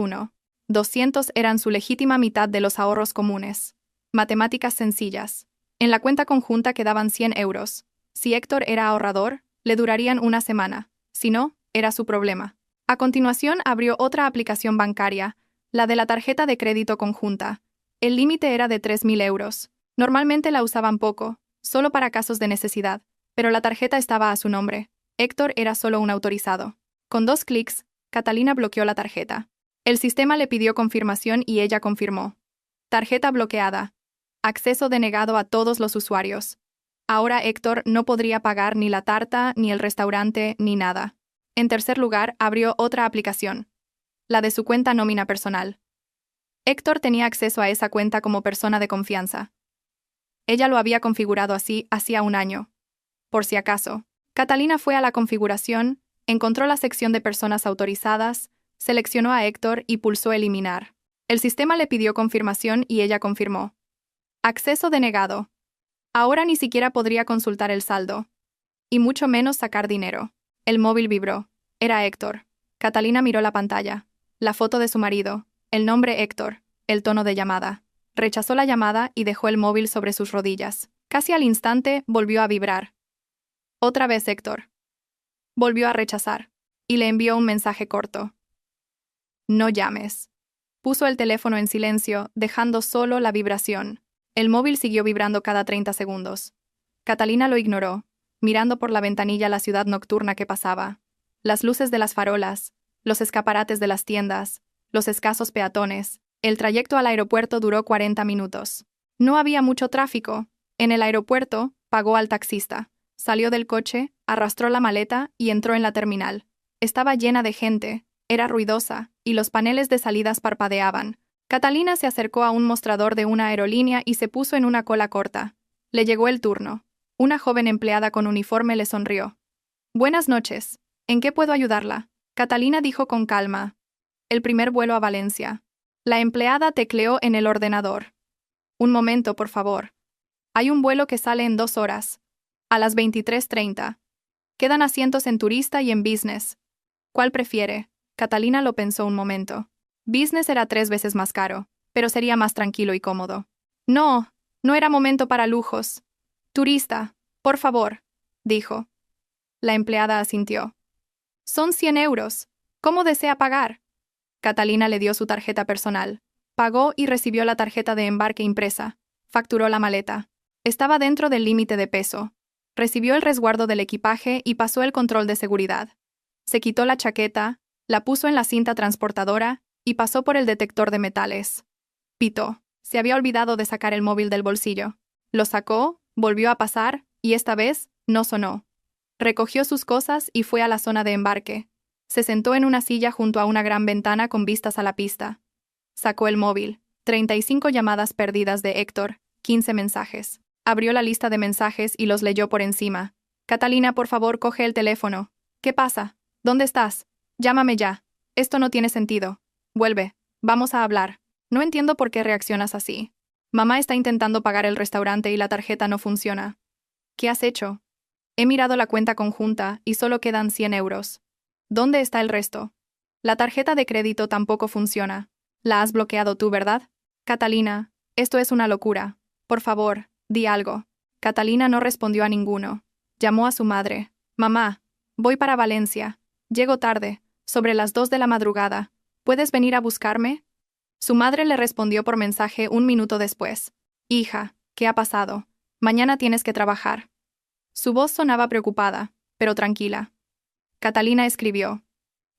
200 eran su legítima mitad de los ahorros comunes. Matemáticas sencillas. En la cuenta conjunta quedaban 100 euros. Si Héctor era ahorrador, le durarían una semana. Si no, era su problema. A continuación abrió otra aplicación bancaria, la de la tarjeta de crédito conjunta. El límite era de 3.000 euros. Normalmente la usaban poco, solo para casos de necesidad, pero la tarjeta estaba a su nombre. Héctor era solo un autorizado. Con 2 clics, Catalina bloqueó la tarjeta. El sistema le pidió confirmación y ella confirmó. Tarjeta bloqueada. Acceso denegado a todos los usuarios. Ahora Héctor no podría pagar ni la tarta, ni el restaurante, ni nada. En tercer lugar, abrió otra aplicación, la de su cuenta nómina personal. Héctor tenía acceso a esa cuenta como persona de confianza. Ella lo había configurado así hacía un año. Por si acaso, Catalina fue a la configuración, encontró la sección de personas autorizadas, seleccionó a Héctor y pulsó eliminar. El sistema le pidió confirmación y ella confirmó. Acceso denegado. Ahora ni siquiera podría consultar el saldo, y mucho menos sacar dinero. El móvil vibró. Era Héctor. Catalina miró la pantalla, la foto de su marido, el nombre Héctor, el tono de llamada. Rechazó la llamada y dejó el móvil sobre sus rodillas. Casi al instante volvió a vibrar. Otra vez Héctor. Volvió a rechazar, y le envió un mensaje corto. No llames. Puso el teléfono en silencio, dejando solo la vibración. El móvil siguió vibrando cada 30 segundos. Catalina lo ignoró, mirando por la ventanilla la ciudad nocturna que pasaba. Las luces de las farolas, los escaparates de las tiendas, los escasos peatones. El trayecto al aeropuerto duró 40 minutos. No había mucho tráfico. En el aeropuerto, pagó al taxista. Salió del coche, arrastró la maleta y entró en la terminal. Estaba llena de gente, era ruidosa, y los paneles de salidas parpadeaban. Catalina se acercó a un mostrador de una aerolínea y se puso en una cola corta. Le llegó el turno. Una joven empleada con uniforme le sonrió. Buenas noches. ¿En qué puedo ayudarla? Catalina dijo con calma. El primer vuelo a Valencia. La empleada tecleó en el ordenador. Un momento, por favor. Hay un vuelo que sale en 2 horas. A las 23:30. Quedan asientos en turista y en business. ¿Cuál prefiere? Catalina lo pensó un momento. Business era 3 veces más caro, pero sería más tranquilo y cómodo. No, no era momento para lujos. Turista, por favor, dijo. La empleada asintió. Son 100 euros. ¿Cómo desea pagar? Catalina le dio su tarjeta personal. Pagó y recibió la tarjeta de embarque impresa. Facturó la maleta. Estaba dentro del límite de peso. Recibió el resguardo del equipaje y pasó el control de seguridad. Se quitó la chaqueta, la puso en la cinta transportadora y pasó por el detector de metales. Pitó. Se había olvidado de sacar el móvil del bolsillo. Lo sacó, volvió a pasar, y esta vez no sonó. Recogió sus cosas y fue a la zona de embarque. Se sentó en una silla junto a una gran ventana con vistas a la pista. Sacó el móvil. 35 llamadas perdidas de Héctor, 15 mensajes. Abrió la lista de mensajes y los leyó por encima. Catalina, por favor, coge el teléfono. ¿Qué pasa? ¿Dónde estás? Llámame ya. Esto no tiene sentido. Vuelve. Vamos a hablar. No entiendo por qué reaccionas así. Mamá está intentando pagar el restaurante y la tarjeta no funciona. ¿Qué has hecho? He mirado la cuenta conjunta y solo quedan 100 euros. ¿Dónde está el resto? La tarjeta de crédito tampoco funciona. La has bloqueado tú, ¿verdad? Catalina, esto es una locura. Por favor, di algo. Catalina no respondió a ninguno. Llamó a su madre. Mamá, voy para Valencia. Llego tarde, sobre las 2 de la madrugada. ¿Puedes venir a buscarme? Su madre le respondió por mensaje un minuto después. Hija, ¿qué ha pasado? Mañana tienes que trabajar. Su voz sonaba preocupada, pero tranquila. Catalina escribió.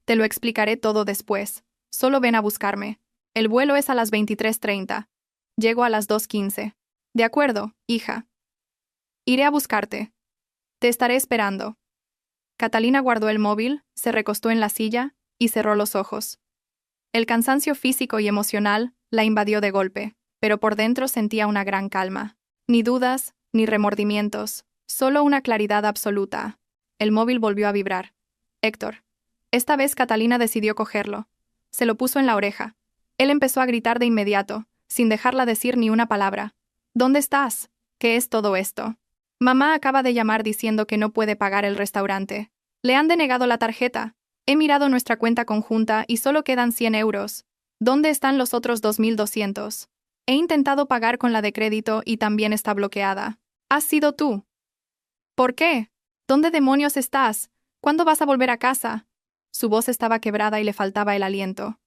Te lo explicaré todo después. Solo ven a buscarme. El vuelo es a las 23:30. Llego a las 2:15. De acuerdo, hija. Iré a buscarte. Te estaré esperando. Catalina guardó el móvil, se recostó en la silla y cerró los ojos. El cansancio físico y emocional la invadió de golpe, pero por dentro sentía una gran calma. Ni dudas, ni remordimientos, solo una claridad absoluta. El móvil volvió a vibrar. Héctor. Esta vez Catalina decidió cogerlo. Se lo puso en la oreja. Él empezó a gritar de inmediato. sin dejarla decir ni una palabra. ¿Dónde estás? ¿Qué es todo esto? Mamá acaba de llamar diciendo que no puede pagar el restaurante. Le han denegado la tarjeta. He mirado nuestra cuenta conjunta y solo quedan 100 euros. ¿Dónde están los otros 2.200? He intentado pagar con la de crédito y también está bloqueada. ¿Has sido tú? ¿Por qué? ¿Dónde demonios estás? ¿Cuándo vas a volver a casa? Su voz estaba quebrada y le faltaba el aliento.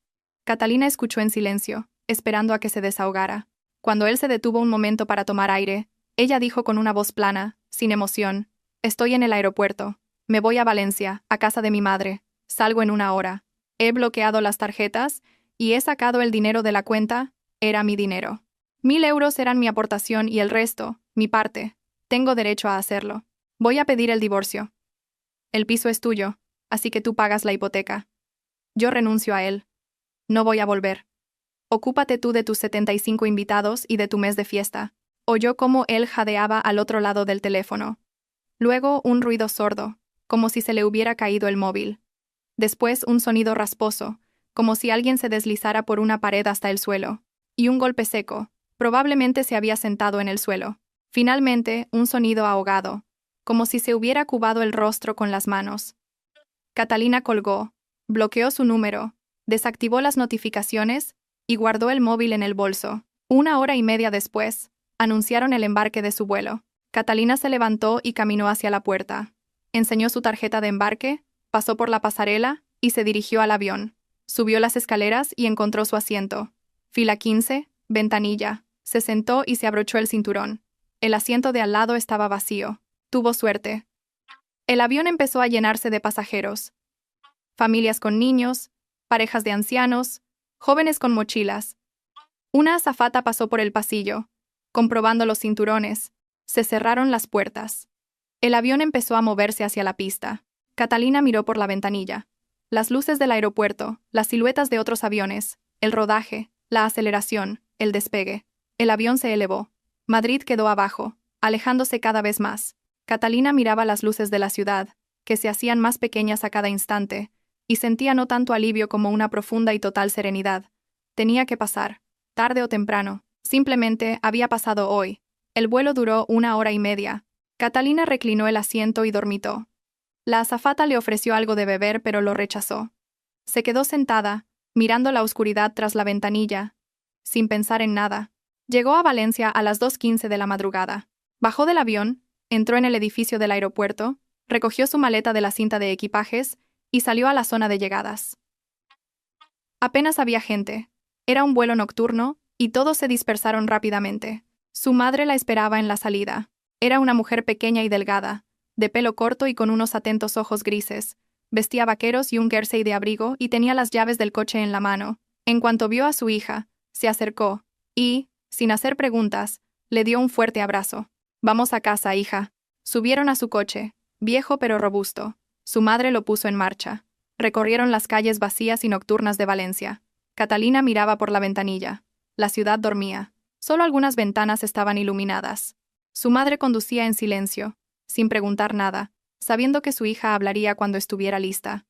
Catalina escuchó en silencio, esperando a que se desahogara. Cuando él se detuvo un momento para tomar aire, ella dijo con una voz plana, sin emoción: «Estoy en el aeropuerto. Me voy a Valencia, a casa de mi madre. Salgo en 1 hora. He bloqueado las tarjetas y he sacado el dinero de la cuenta. Era mi dinero. 1.000 euros eran mi aportación y el resto, mi parte. Tengo derecho a hacerlo. Voy a pedir el divorcio. El piso es tuyo, así que tú pagas la hipoteca. Yo renuncio a él. No voy a volver. Ocúpate tú de tus 75 invitados y de tu mes de fiesta». Oyó cómo él jadeaba al otro lado del teléfono. Luego un ruido sordo, como si se le hubiera caído el móvil. Después un sonido rasposo, como si alguien se deslizara por una pared hasta el suelo. Y un golpe seco, probablemente se había sentado en el suelo. Finalmente, un sonido ahogado, como si se hubiera cubado el rostro con las manos. Catalina colgó, bloqueó su número, desactivó las notificaciones y guardó el móvil en el bolso. 1 hora y media después, anunciaron el embarque de su vuelo. Catalina se levantó y caminó hacia la puerta. Enseñó su tarjeta de embarque, pasó por la pasarela y se dirigió al avión. Subió las escaleras y encontró su asiento. Fila 15, ventanilla. Se sentó y se abrochó el cinturón. El asiento de al lado estaba vacío. Tuvo suerte. El avión empezó a llenarse de pasajeros. Familias con niños, parejas de ancianos, jóvenes con mochilas. Una azafata pasó por el pasillo, comprobando los cinturones. Se cerraron las puertas. El avión empezó a moverse hacia la pista. Catalina miró por la ventanilla. Las luces del aeropuerto, las siluetas de otros aviones, el rodaje, la aceleración, el despegue. El avión se elevó. Madrid quedó abajo, alejándose cada vez más. Catalina miraba las luces de la ciudad, que se hacían más pequeñas a cada instante, y sentía no tanto alivio como una profunda y total serenidad. Tenía que pasar, tarde o temprano. Simplemente había pasado hoy. El vuelo duró 1 hora y media. Catalina reclinó el asiento y dormitó. La azafata le ofreció algo de beber, pero lo rechazó. Se quedó sentada, mirando la oscuridad tras la ventanilla, sin pensar en nada. Llegó a Valencia a las 2:15 de la madrugada. Bajó del avión, entró en el edificio del aeropuerto, recogió su maleta de la cinta de equipajes y salió a la zona de llegadas. Apenas había gente. Era un vuelo nocturno, y todos se dispersaron rápidamente. Su madre la esperaba en la salida. Era una mujer pequeña y delgada, de pelo corto y con unos atentos ojos grises. Vestía vaqueros y un jersey de abrigo y tenía las llaves del coche en la mano. En cuanto vio a su hija, se acercó y, sin hacer preguntas, le dio un fuerte abrazo. «Vamos a casa, hija». Subieron a su coche, viejo pero robusto. Su madre lo puso en marcha. Recorrieron las calles vacías y nocturnas de Valencia. Catalina miraba por la ventanilla. La ciudad dormía. Solo algunas ventanas estaban iluminadas. Su madre conducía en silencio, sin preguntar nada, sabiendo que su hija hablaría cuando estuviera lista.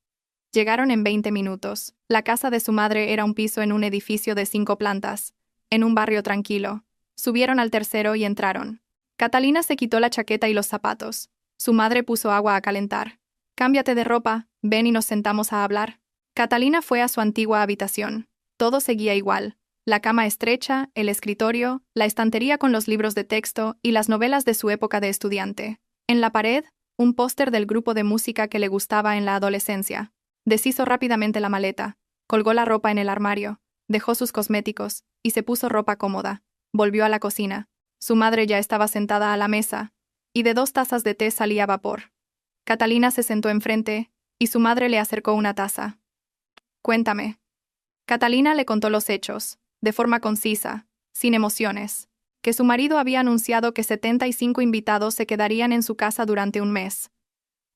Llegaron en 20 minutos. La casa de su madre era un piso en un edificio de 5 plantas, en un barrio tranquilo. Subieron al tercero y entraron. Catalina se quitó la chaqueta y los zapatos. Su madre puso agua a calentar. «Cámbiate de ropa, ven y nos sentamos a hablar». Catalina fue a su antigua habitación. Todo seguía igual. La cama estrecha, el escritorio, la estantería con los libros de texto y las novelas de su época de estudiante. En la pared, un póster del grupo de música que le gustaba en la adolescencia. Deshizo rápidamente la maleta, colgó la ropa en el armario, dejó sus cosméticos y se puso ropa cómoda. Volvió a la cocina. Su madre ya estaba sentada a la mesa, y de 2 tazas de té salía vapor. Catalina se sentó enfrente, y su madre le acercó una taza. «Cuéntame». Catalina le contó los hechos, de forma concisa, sin emociones, que su marido había anunciado que 75 invitados se quedarían en su casa durante un mes,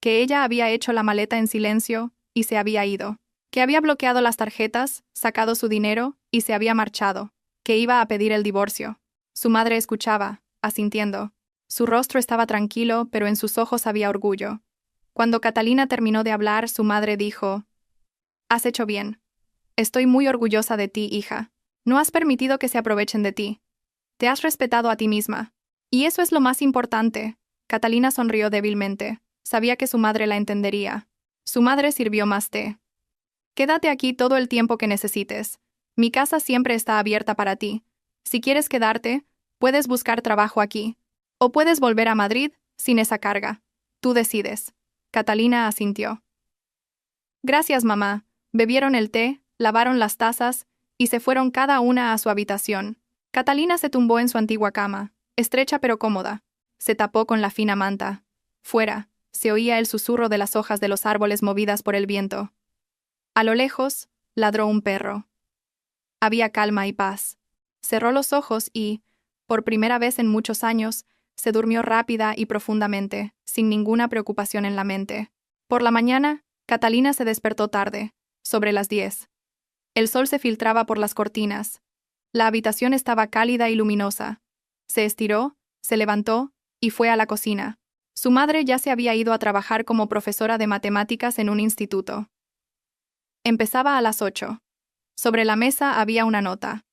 que ella había hecho la maleta en silencio y se había ido, que había bloqueado las tarjetas, sacado su dinero y se había marchado, que iba a pedir el divorcio. Su madre escuchaba, asintiendo. Su rostro estaba tranquilo, pero en sus ojos había orgullo. Cuando Catalina terminó de hablar, su madre dijo: «Has hecho bien. Estoy muy orgullosa de ti, hija». No has permitido que se aprovechen de ti. Te has respetado a ti misma. Y eso es lo más importante. Catalina sonrió débilmente. Sabía que su madre la entendería. Su madre sirvió más té. Quédate aquí todo el tiempo que necesites. Mi casa siempre está abierta para ti. Si quieres quedarte, puedes buscar trabajo aquí. O puedes volver a Madrid sin esa carga. Tú decides. Catalina asintió. Gracias, mamá. Bebieron el té, lavaron las tazas y se fueron cada una a su habitación. Catalina se tumbó en su antigua cama, estrecha pero cómoda. Se tapó con la fina manta. Fuera, se oía el susurro de las hojas de los árboles movidas por el viento. A lo lejos, ladró un perro. Había calma y paz. Cerró los ojos y, por primera vez en muchos años, se durmió rápida y profundamente, sin ninguna preocupación en la mente. Por la mañana, Catalina se despertó tarde, sobre las 10. El sol se filtraba por las cortinas. La habitación estaba cálida y luminosa. Se estiró, se levantó y fue a la cocina. Su madre ya se había ido a trabajar como profesora de matemáticas en un instituto. Empezaba a las 8. Sobre la mesa había una nota.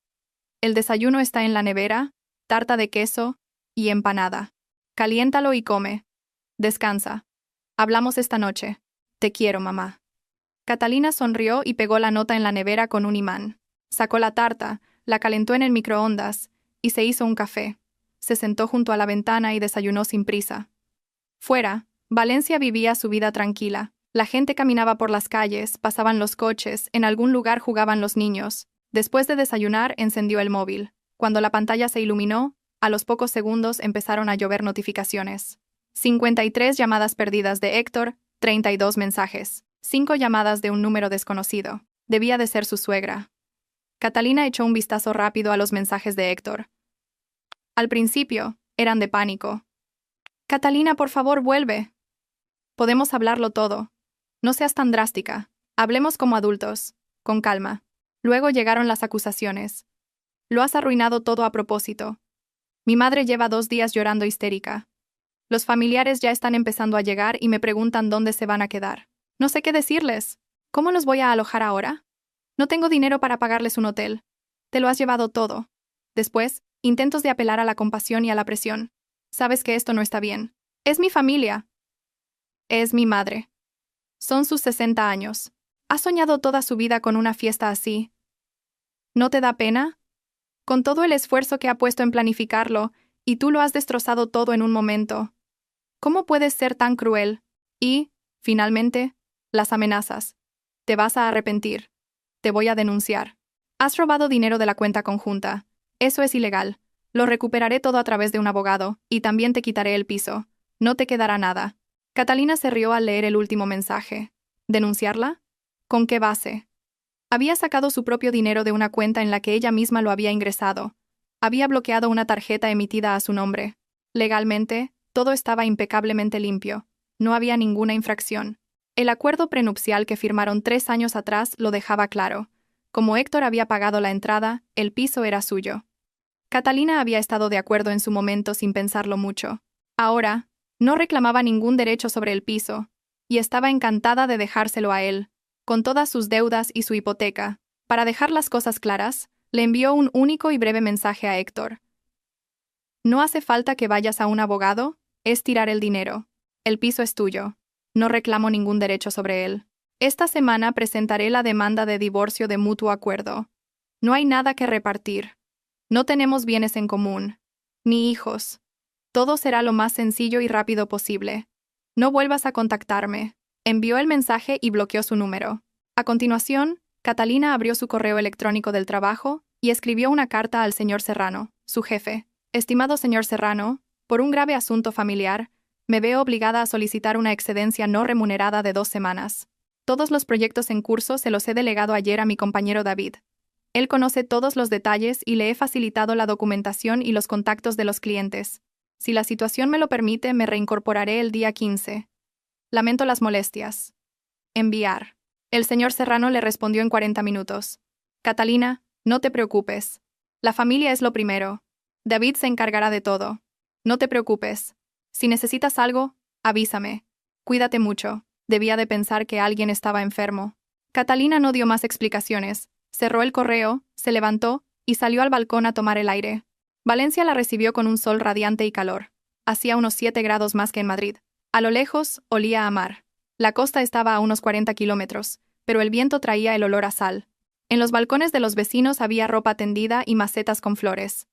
El desayuno está en la nevera, tarta de queso y empanada. Caliéntalo y come. Descansa. Hablamos esta noche. Te quiero, mamá. Catalina sonrió y pegó la nota en la nevera con un imán. Sacó la tarta, la calentó en el microondas y se hizo un café. Se sentó junto a la ventana y desayunó sin prisa. Fuera, Valencia vivía su vida tranquila. La gente caminaba por las calles, pasaban los coches, en algún lugar jugaban los niños. Después de desayunar, encendió el móvil. Cuando la pantalla se iluminó, a los pocos segundos empezaron a llover notificaciones. 53 llamadas perdidas de Héctor, 32 mensajes. 5 llamadas de un número desconocido. Debía de ser su suegra. Catalina echó un vistazo rápido a los mensajes de Héctor. Al principio, eran de pánico. Catalina, por favor, vuelve. Podemos hablarlo todo. No seas tan drástica. Hablemos como adultos, con calma. Luego llegaron las acusaciones. Lo has arruinado todo a propósito. Mi madre lleva 2 días llorando histérica. Los familiares ya están empezando a llegar y me preguntan dónde se van a quedar. No sé qué decirles. ¿Cómo los voy a alojar ahora? No tengo dinero para pagarles un hotel. Te lo has llevado todo. Después, intentos de apelar a la compasión y a la presión. Sabes que esto no está bien. Es mi familia. Es mi madre. Son sus 60 años. Ha soñado toda su vida con una fiesta así. ¿No te da pena? Con todo el esfuerzo que ha puesto en planificarlo, y tú lo has destrozado todo en un momento. ¿Cómo puedes ser tan cruel? Y, finalmente, las amenazas. Te vas a arrepentir. Te voy a denunciar. Has robado dinero de la cuenta conjunta. Eso es ilegal. Lo recuperaré todo a través de un abogado, y también te quitaré el piso. No te quedará nada. Catalina se rió al leer el último mensaje. ¿Denunciarla? ¿Con qué base? Había sacado su propio dinero de una cuenta en la que ella misma lo había ingresado. Había bloqueado una tarjeta emitida a su nombre. Legalmente, todo estaba impecablemente limpio. No había ninguna infracción. El acuerdo prenupcial que firmaron 3 años atrás lo dejaba claro. Como Héctor había pagado la entrada, el piso era suyo. Catalina había estado de acuerdo en su momento sin pensarlo mucho. Ahora, no reclamaba ningún derecho sobre el piso, y estaba encantada de dejárselo a él, con todas sus deudas y su hipoteca. Para dejar las cosas claras, le envió un único y breve mensaje a Héctor. No hace falta que vayas a un abogado, es tirar el dinero. El piso es tuyo. No reclamo ningún derecho sobre él. Esta semana presentaré la demanda de divorcio de mutuo acuerdo. No hay nada que repartir. No tenemos bienes en común, ni hijos. Todo será lo más sencillo y rápido posible. No vuelvas a contactarme. Envió el mensaje y bloqueó su número. A continuación, Catalina abrió su correo electrónico del trabajo y escribió una carta al señor Serrano, su jefe. Estimado señor Serrano, por un grave asunto familiar, me veo obligada a solicitar una excedencia no remunerada de 2 semanas. Todos los proyectos en curso se los he delegado ayer a mi compañero David. Él conoce todos los detalles y le he facilitado la documentación y los contactos de los clientes. Si la situación me lo permite, me reincorporaré el día 15. Lamento las molestias. Enviar. El señor Serrano le respondió en 40 minutos. Catalina, no te preocupes. La familia es lo primero. David se encargará de todo. No te preocupes. Si necesitas algo, avísame. Cuídate mucho. Debía de pensar que alguien estaba enfermo. Catalina no dio más explicaciones. Cerró el correo, se levantó y salió al balcón a tomar el aire. Valencia la recibió con un sol radiante y calor. Hacía unos 7 grados más que en Madrid. A lo lejos, olía a mar. La costa estaba a unos 40 kilómetros, pero el viento traía el olor a sal. En los balcones de los vecinos había ropa tendida y macetas con flores.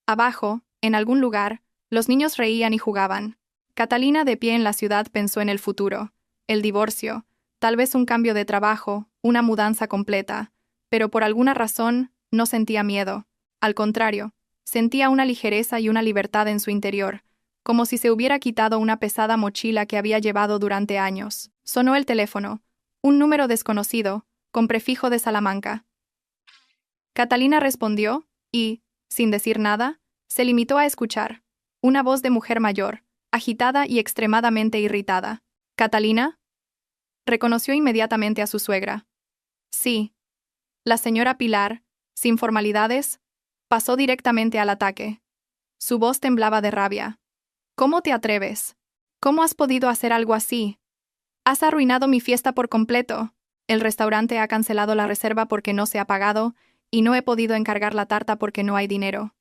Abajo, en algún lugar, los niños reían y jugaban. Catalina, de pie en la ciudad, pensó en el futuro, el divorcio, tal vez un cambio de trabajo, una mudanza completa, pero por alguna razón no sentía miedo. Al contrario, sentía una ligereza y una libertad en su interior, como si se hubiera quitado una pesada mochila que había llevado durante años. Sonó el teléfono, un número desconocido, con prefijo de Salamanca. Catalina respondió y, sin decir nada, se limitó a escuchar. Una voz de mujer mayor, agitada y extremadamente irritada. ¿Catalina? Reconoció inmediatamente a su suegra. Sí. La señora Pilar, sin formalidades, pasó directamente al ataque. Su voz temblaba de rabia. ¿Cómo te atreves? ¿Cómo has podido hacer algo así? Has arruinado mi fiesta por completo. El restaurante ha cancelado la reserva porque no se ha pagado, y no he podido encargar la tarta porque no hay dinero.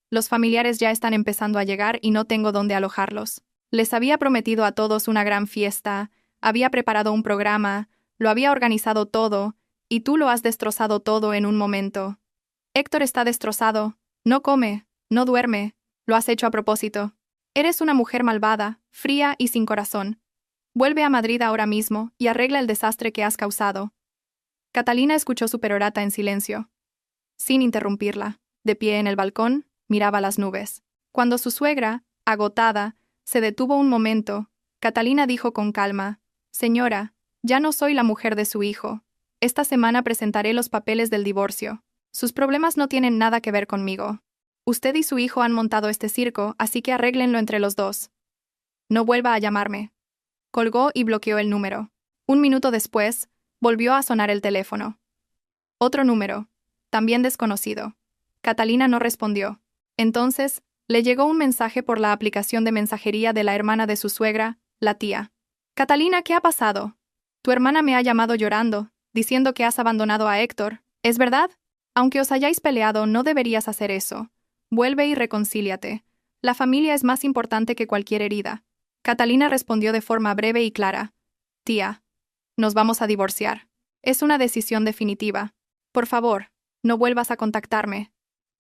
Los familiares ya están empezando a llegar y no tengo dónde alojarlos. Les había prometido a todos una gran fiesta, había preparado un programa, lo había organizado todo, y tú lo has destrozado todo en un momento. Héctor está destrozado, no come, no duerme, lo has hecho a propósito. Eres una mujer malvada, fría y sin corazón. Vuelve a Madrid ahora mismo y arregla el desastre que has causado. Catalina escuchó su perorata en silencio. Sin interrumpirla, de pie en el balcón, miraba las nubes. Cuando su suegra, agotada, se detuvo un momento, Catalina dijo con calma: «Señora, ya no soy la mujer de su hijo. Esta semana presentaré los papeles del divorcio. Sus problemas no tienen nada que ver conmigo. Usted y su hijo han montado este circo, así que arréglenlo entre los dos. No vuelva a llamarme». Colgó y bloqueó el número. Un minuto después, volvió a sonar el teléfono. Otro número, también desconocido. Catalina no respondió. Entonces, le llegó un mensaje por la aplicación de mensajería de la hermana de su suegra, la tía. «Catalina, ¿qué ha pasado? Tu hermana me ha llamado llorando, diciendo que has abandonado a Héctor. ¿Es verdad? Aunque os hayáis peleado, no deberías hacer eso. Vuelve y reconcíliate. La familia es más importante que cualquier herida». Catalina respondió de forma breve y clara: «Tía, nos vamos a divorciar. Es una decisión definitiva. Por favor, no vuelvas a contactarme».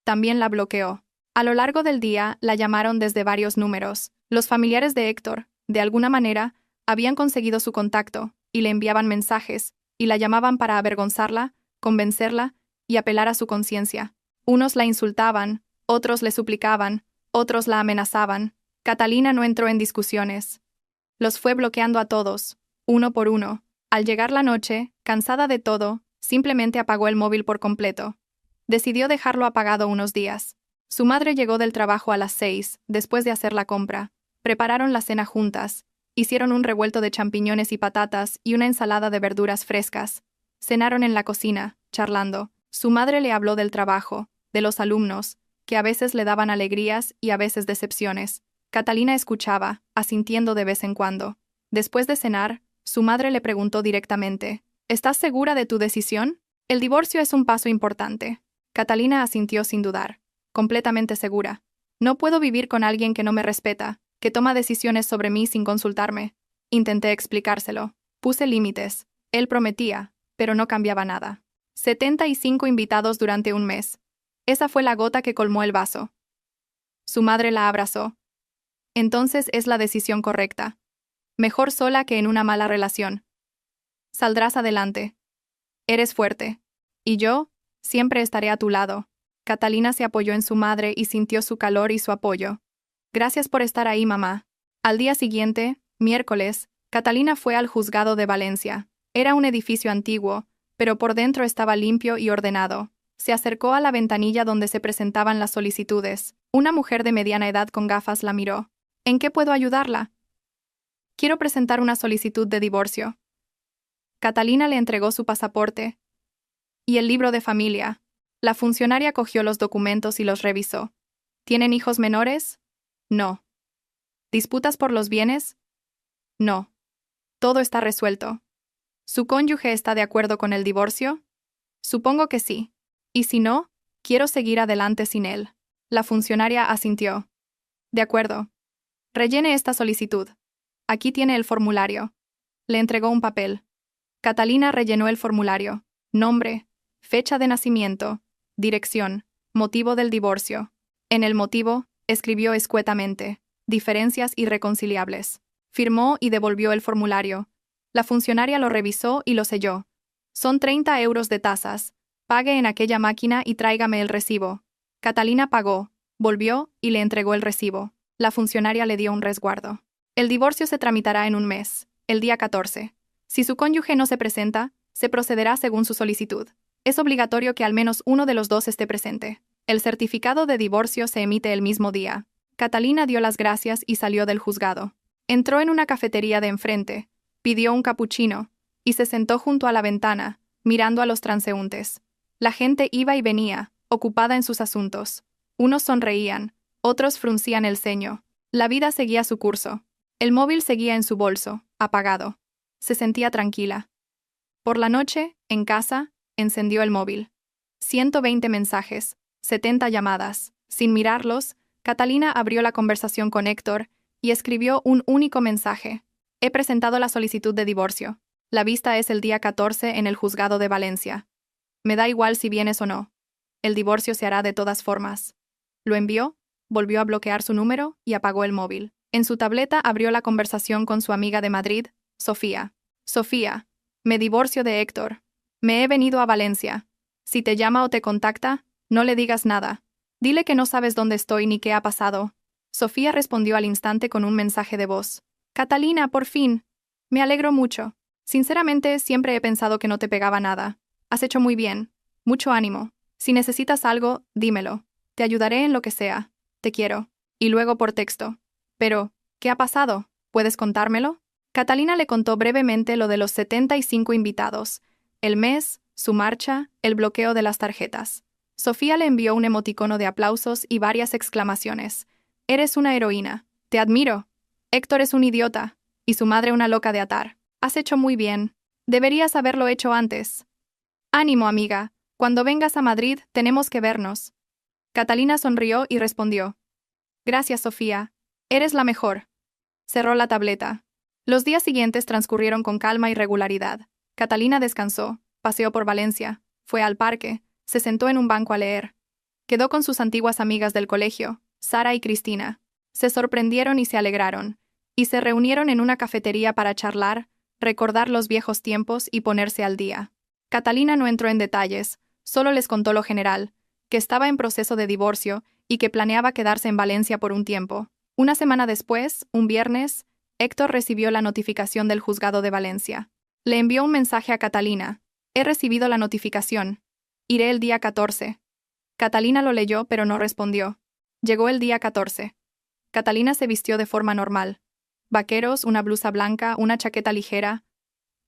También la bloqueó. A lo largo del día, la llamaron desde varios números. Los familiares de Héctor, de alguna manera, habían conseguido su contacto, y le enviaban mensajes, y la llamaban para avergonzarla, convencerla, y apelar a su conciencia. Unos la insultaban, otros le suplicaban, otros la amenazaban. Catalina no entró en discusiones. Los fue bloqueando a todos, uno por uno. Al llegar la noche, cansada de todo, simplemente apagó el móvil por completo. Decidió dejarlo apagado unos días. Su madre llegó del trabajo a las 6, después de hacer la compra. Prepararon la cena juntas. Hicieron un revuelto de champiñones y patatas y una ensalada de verduras frescas. Cenaron en la cocina, charlando. Su madre le habló del trabajo, de los alumnos, que a veces le daban alegrías y a veces decepciones. Catalina escuchaba, asintiendo de vez en cuando. Después de cenar, su madre le preguntó directamente: «¿Estás segura de tu decisión? El divorcio es un paso importante». Catalina asintió sin dudar. Completamente segura. «No puedo vivir con alguien que no me respeta, que toma decisiones sobre mí sin consultarme». Intenté explicárselo. Puse límites. Él prometía, pero no cambiaba nada. 75 invitados durante un mes. Esa fue la gota que colmó el vaso. Su madre la abrazó. «Entonces es la decisión correcta. Mejor sola que en una mala relación. Saldrás adelante. Eres fuerte. Y yo, siempre estaré a tu lado». Catalina se apoyó en su madre y sintió su calor y su apoyo. «Gracias por estar ahí, mamá». Al día siguiente, miércoles, Catalina fue al juzgado de Valencia. Era un edificio antiguo, pero por dentro estaba limpio y ordenado. Se acercó a la ventanilla donde se presentaban las solicitudes. Una mujer de mediana edad con gafas la miró. «¿En qué puedo ayudarla?» «Quiero presentar una solicitud de divorcio». Catalina le entregó su pasaporte y el libro de familia. La funcionaria cogió los documentos y los revisó. «¿Tienen hijos menores?» «No». «¿Disputas por los bienes?» «No». «Todo está resuelto». «¿Su cónyuge está de acuerdo con el divorcio?» Supongo que sí. Y si no, quiero seguir adelante sin él. La funcionaria asintió. De acuerdo. Rellene esta solicitud. Aquí tiene el formulario. Le entregó un papel. Catalina rellenó el formulario. Nombre, fecha de nacimiento, dirección, motivo del divorcio. En el motivo, escribió escuetamente, diferencias irreconciliables. Firmó y devolvió el formulario. La funcionaria lo revisó y lo selló. Son 30 euros de tasas. Pague en aquella máquina y tráigame el recibo. Catalina pagó, volvió y le entregó el recibo. La funcionaria le dio un resguardo. El divorcio se tramitará en un mes, el día 14. Si su cónyuge no se presenta, se procederá según su solicitud. Es obligatorio que al menos uno de los dos esté presente. El certificado de divorcio se emite el mismo día. Catalina dio las gracias y salió del juzgado. Entró en una cafetería de enfrente, pidió un capuchino y se sentó junto a la ventana, mirando a los transeúntes. La gente iba y venía, ocupada en sus asuntos. Unos sonreían, otros fruncían el ceño. La vida seguía su curso. El móvil seguía en su bolso, apagado. Se sentía tranquila. Por la noche, en casa, encendió el móvil. 120 mensajes, 70 llamadas. Sin mirarlos, Catalina abrió la conversación con Héctor y escribió un único mensaje. He presentado la solicitud de divorcio. La vista es el día 14 en el juzgado de Valencia. Me da igual si vienes o no. El divorcio se hará de todas formas. Lo envió, volvió a bloquear su número y apagó el móvil. En su tableta abrió la conversación con su amiga de Madrid, Sofía. Sofía, me divorcio de Héctor. Me he venido a Valencia. Si te llama o te contacta, no le digas nada. Dile que no sabes dónde estoy ni qué ha pasado. Sofía respondió al instante con un mensaje de voz. Catalina, por fin. Me alegro mucho. Sinceramente, siempre he pensado que no te pegaba nada. Has hecho muy bien. Mucho ánimo. Si necesitas algo, dímelo. Te ayudaré en lo que sea. Te quiero. Y luego por texto. Pero, ¿qué ha pasado? ¿Puedes contármelo? Catalina le contó brevemente lo de los 75 invitados, el mes, su marcha, el bloqueo de las tarjetas. Sofía le envió un emoticono de aplausos y varias exclamaciones. Eres una heroína. Te admiro. Héctor es un idiota. Y su madre una loca de atar. Has hecho muy bien. Deberías haberlo hecho antes. Ánimo, amiga. Cuando vengas a Madrid, tenemos que vernos. Catalina sonrió y respondió. Gracias, Sofía. Eres la mejor. Cerró la tableta. Los días siguientes transcurrieron con calma y regularidad. Catalina descansó, paseó por Valencia, fue al parque, se sentó en un banco a leer. Quedó con sus antiguas amigas del colegio, Sara y Cristina. Se sorprendieron y se alegraron, y se reunieron en una cafetería para charlar, recordar los viejos tiempos y ponerse al día. Catalina no entró en detalles, solo les contó lo general, que estaba en proceso de divorcio y que planeaba quedarse en Valencia por un tiempo. Una semana después, un viernes, Héctor recibió la notificación del juzgado de Valencia. Le envió un mensaje a Catalina. He recibido la notificación. Iré el día 14. Catalina lo leyó pero no respondió. Llegó el día 14. Catalina se vistió de forma normal. Vaqueros, una blusa blanca, una chaqueta ligera.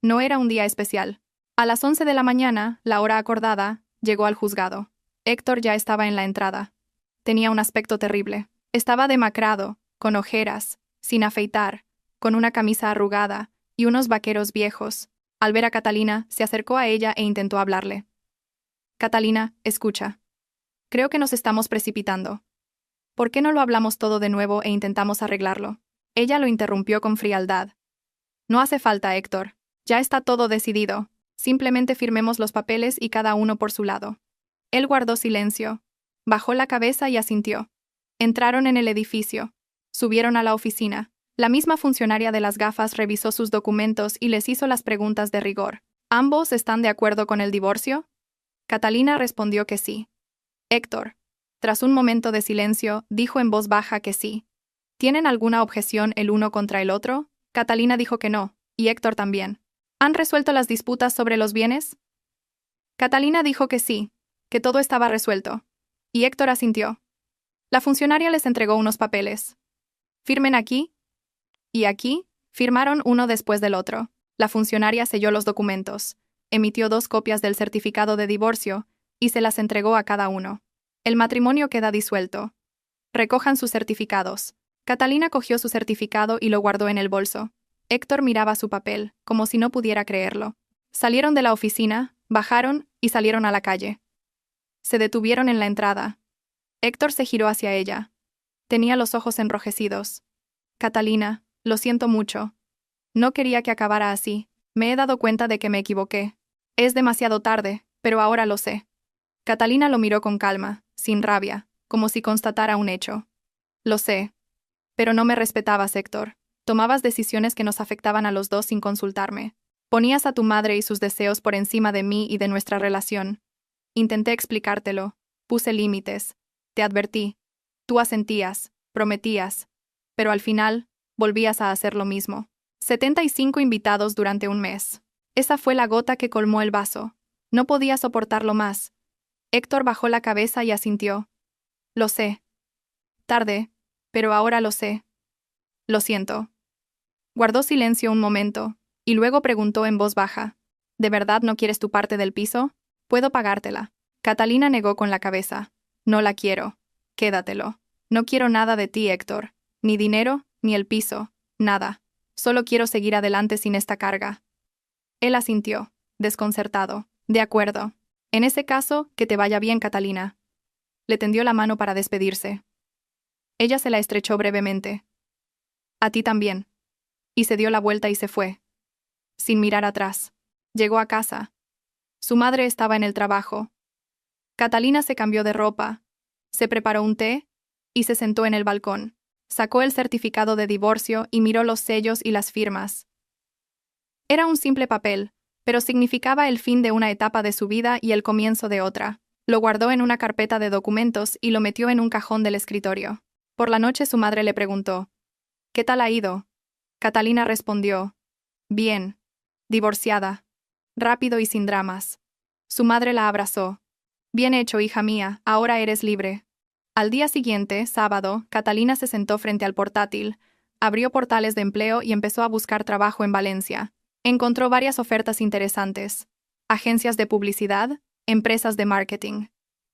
No era un día especial. A las 11 de la mañana, la hora acordada, llegó al juzgado. Héctor ya estaba en la entrada. Tenía un aspecto terrible. Estaba demacrado, con ojeras, sin afeitar, con una camisa arrugada y unos vaqueros viejos. Al ver a Catalina, se acercó a ella e intentó hablarle. Catalina, escucha. Creo que nos estamos precipitando. ¿Por qué no lo hablamos todo de nuevo e intentamos arreglarlo? Ella lo interrumpió con frialdad. No hace falta, Héctor. Ya está todo decidido. Simplemente firmemos los papeles y cada uno por su lado. Él guardó silencio. Bajó la cabeza y asintió. Entraron en el edificio. Subieron a la oficina. La misma funcionaria de las gafas revisó sus documentos y les hizo las preguntas de rigor. ¿Ambos están de acuerdo con el divorcio? Catalina respondió que sí. Héctor, tras un momento de silencio, dijo en voz baja que sí. ¿Tienen alguna objeción el uno contra el otro? Catalina dijo que no, y Héctor también. ¿Han resuelto las disputas sobre los bienes? Catalina dijo que sí, que todo estaba resuelto. Y Héctor asintió. La funcionaria les entregó unos papeles. Firmen aquí. Y aquí, firmaron uno después del otro. La funcionaria selló los documentos, emitió 2 copias del certificado de divorcio y se las entregó a cada uno. El matrimonio queda disuelto. Recojan sus certificados. Catalina cogió su certificado y lo guardó en el bolso. Héctor miraba su papel, como si no pudiera creerlo. Salieron de la oficina, bajaron y salieron a la calle. Se detuvieron en la entrada. Héctor se giró hacia ella. Tenía los ojos enrojecidos. Catalina, lo siento mucho. No quería que acabara así. Me he dado cuenta de que me equivoqué. Es demasiado tarde, pero ahora lo sé. Catalina lo miró con calma, sin rabia, como si constatara un hecho. Lo sé. Pero no me respetabas, Héctor. Tomabas decisiones que nos afectaban a los dos sin consultarme. Ponías a tu madre y sus deseos por encima de mí y de nuestra relación. Intenté explicártelo. Puse límites. Te advertí. Tú asentías, prometías. Pero al final, volvías a hacer lo mismo. 75 invitados durante un mes. Esa fue la gota que colmó el vaso. No podía soportarlo más. Héctor bajó la cabeza y asintió. Lo sé. Tarde, pero ahora lo sé. Lo siento. Guardó silencio un momento, y luego preguntó en voz baja. ¿De verdad no quieres tu parte del piso? Puedo pagártela. Catalina negó con la cabeza. No la quiero. Quédatelo. No quiero nada de ti, Héctor. Ni dinero, ni el piso. Nada. Solo quiero seguir adelante sin esta carga. Él asintió, desconcertado. De acuerdo. En ese caso, que te vaya bien, Catalina. Le tendió la mano para despedirse. Ella se la estrechó brevemente. A ti también. Y se dio la vuelta y se fue. Sin mirar atrás. Llegó a casa. Su madre estaba en el trabajo. Catalina se cambió de ropa, se preparó un té y se sentó en el balcón. Sacó el certificado de divorcio y miró los sellos y las firmas. Era un simple papel, pero significaba el fin de una etapa de su vida y el comienzo de otra. Lo guardó en una carpeta de documentos y lo metió en un cajón del escritorio. Por la noche su madre le preguntó: ¿Qué tal ha ido? Catalina respondió: Bien. Divorciada. Rápido y sin dramas. Su madre la abrazó. Bien hecho, hija mía, ahora eres libre. Al día siguiente, sábado, Catalina se sentó frente al portátil, abrió portales de empleo y empezó a buscar trabajo en Valencia. Encontró varias ofertas interesantes. Agencias de publicidad, empresas de marketing.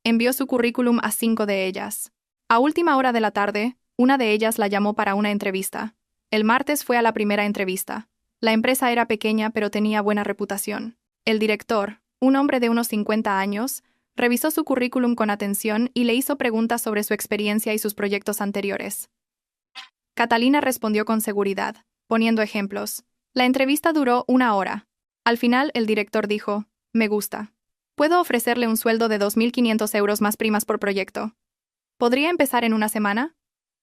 Envió su currículum a 5 de ellas. A última hora de la tarde, una de ellas la llamó para una entrevista. El martes fue a la primera entrevista. La empresa era pequeña pero tenía buena reputación. El director, un hombre de unos 50 años, revisó su currículum con atención y le hizo preguntas sobre su experiencia y sus proyectos anteriores. Catalina respondió con seguridad, poniendo ejemplos. La entrevista duró 1 hora. Al final, el director dijo: Me gusta. Puedo ofrecerle un sueldo de 2.500 euros más primas por proyecto. ¿Podría empezar en una semana?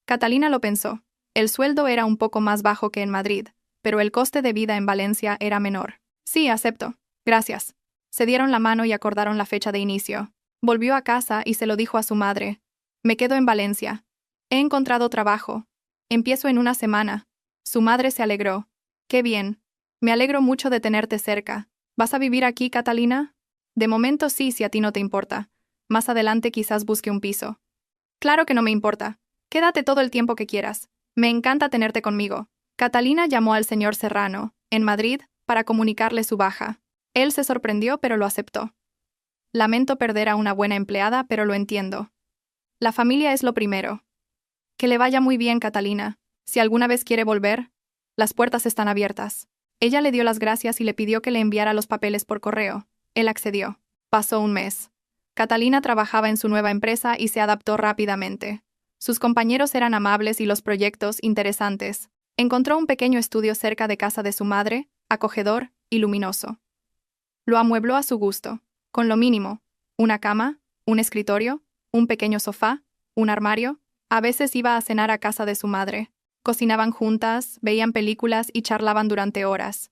Catalina lo pensó. El sueldo era un poco más bajo que en Madrid, pero el coste de vida en Valencia era menor. Sí, acepto. Gracias. Se dieron la mano y acordaron la fecha de inicio. Volvió a casa y se lo dijo a su madre. Me quedo en Valencia. He encontrado trabajo. Empiezo en una semana. Su madre se alegró. Qué bien. Me alegro mucho de tenerte cerca. ¿Vas a vivir aquí, Catalina? De momento sí, si a ti no te importa. Más adelante quizás busque un piso. Claro que no me importa. Quédate todo el tiempo que quieras. Me encanta tenerte conmigo. Catalina llamó al señor Serrano, en Madrid, para comunicarle su baja. Él se sorprendió pero lo aceptó. Lamento perder a una buena empleada, pero lo entiendo. La familia es lo primero. Que le vaya muy bien, Catalina. Si alguna vez quiere volver, las puertas están abiertas. Ella le dio las gracias y le pidió que le enviara los papeles por correo. Él accedió. Pasó un mes. Catalina trabajaba en su nueva empresa y se adaptó rápidamente. Sus compañeros eran amables y los proyectos interesantes. Encontró un pequeño estudio cerca de casa de su madre, acogedor y luminoso. Lo amuebló a su gusto, con lo mínimo: una cama, un escritorio, un pequeño sofá, un armario. A veces iba a cenar a casa de su madre. Cocinaban juntas, veían películas y charlaban durante horas.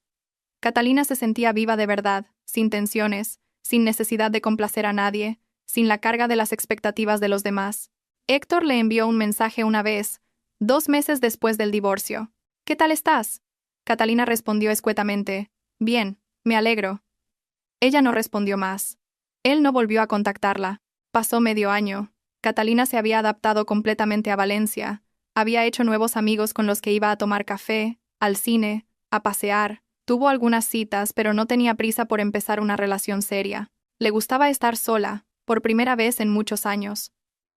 Catalina se sentía viva de verdad, sin tensiones, sin necesidad de complacer a nadie, sin la carga de las expectativas de los demás. Héctor le envió un mensaje una vez, 2 meses después del divorcio. ¿Qué tal estás? Catalina respondió escuetamente: Bien, me alegro. Ella no respondió más. Él no volvió a contactarla. Pasó medio año. Catalina se había adaptado completamente a Valencia. Había hecho nuevos amigos con los que iba a tomar café, al cine, a pasear. Tuvo algunas citas, pero no tenía prisa por empezar una relación seria. Le gustaba estar sola, por primera vez en muchos años.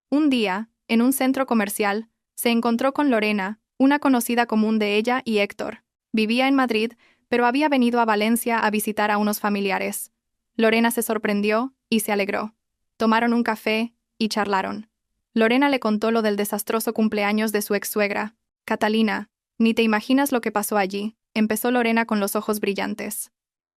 Un día, en un centro comercial, se encontró con Lorena, una conocida común de ella y Héctor. Vivía en Madrid, pero había venido a Valencia a visitar a unos familiares. Lorena se sorprendió y se alegró. Tomaron un café y charlaron. Lorena le contó lo del desastroso cumpleaños de su ex-suegra. Catalina, ni te imaginas lo que pasó allí, empezó Lorena con los ojos brillantes.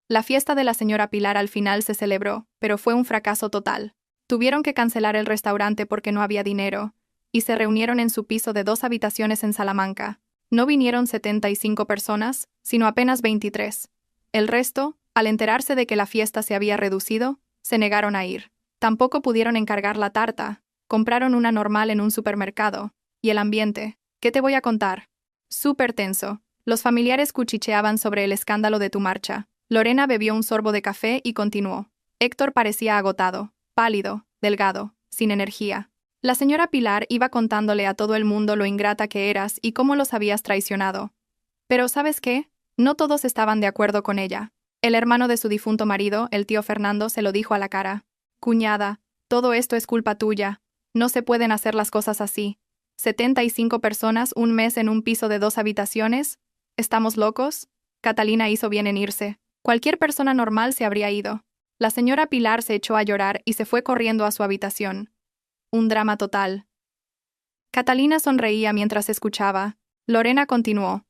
La fiesta de la señora Pilar al final se celebró, pero fue un fracaso total. Tuvieron que cancelar el restaurante porque no había dinero, y se reunieron en su piso de 2 habitaciones en Salamanca. No vinieron 75 personas, sino apenas 23. El resto, al enterarse de que la fiesta se había reducido, se negaron a ir. Tampoco pudieron encargar la tarta, compraron una normal en un supermercado. Y el ambiente, ¿qué te voy a contar? Súper tenso. Los familiares cuchicheaban sobre el escándalo de tu marcha. Lorena bebió un sorbo de café y continuó. Héctor parecía agotado, pálido, delgado, sin energía. La señora Pilar iba contándole a todo el mundo lo ingrata que eras y cómo los habías traicionado. Pero ¿sabes qué? No todos estaban de acuerdo con ella. El hermano de su difunto marido, el tío Fernando, se lo dijo a la cara. Cuñada, todo esto es culpa tuya. No se pueden hacer las cosas así. 75 personas un mes en un piso de 2 habitaciones. ¿Estamos locos? Catalina hizo bien en irse. Cualquier persona normal se habría ido. La señora Pilar se echó a llorar y se fue corriendo a su habitación. Un drama total. Catalina sonreía mientras escuchaba. Lorena continuó.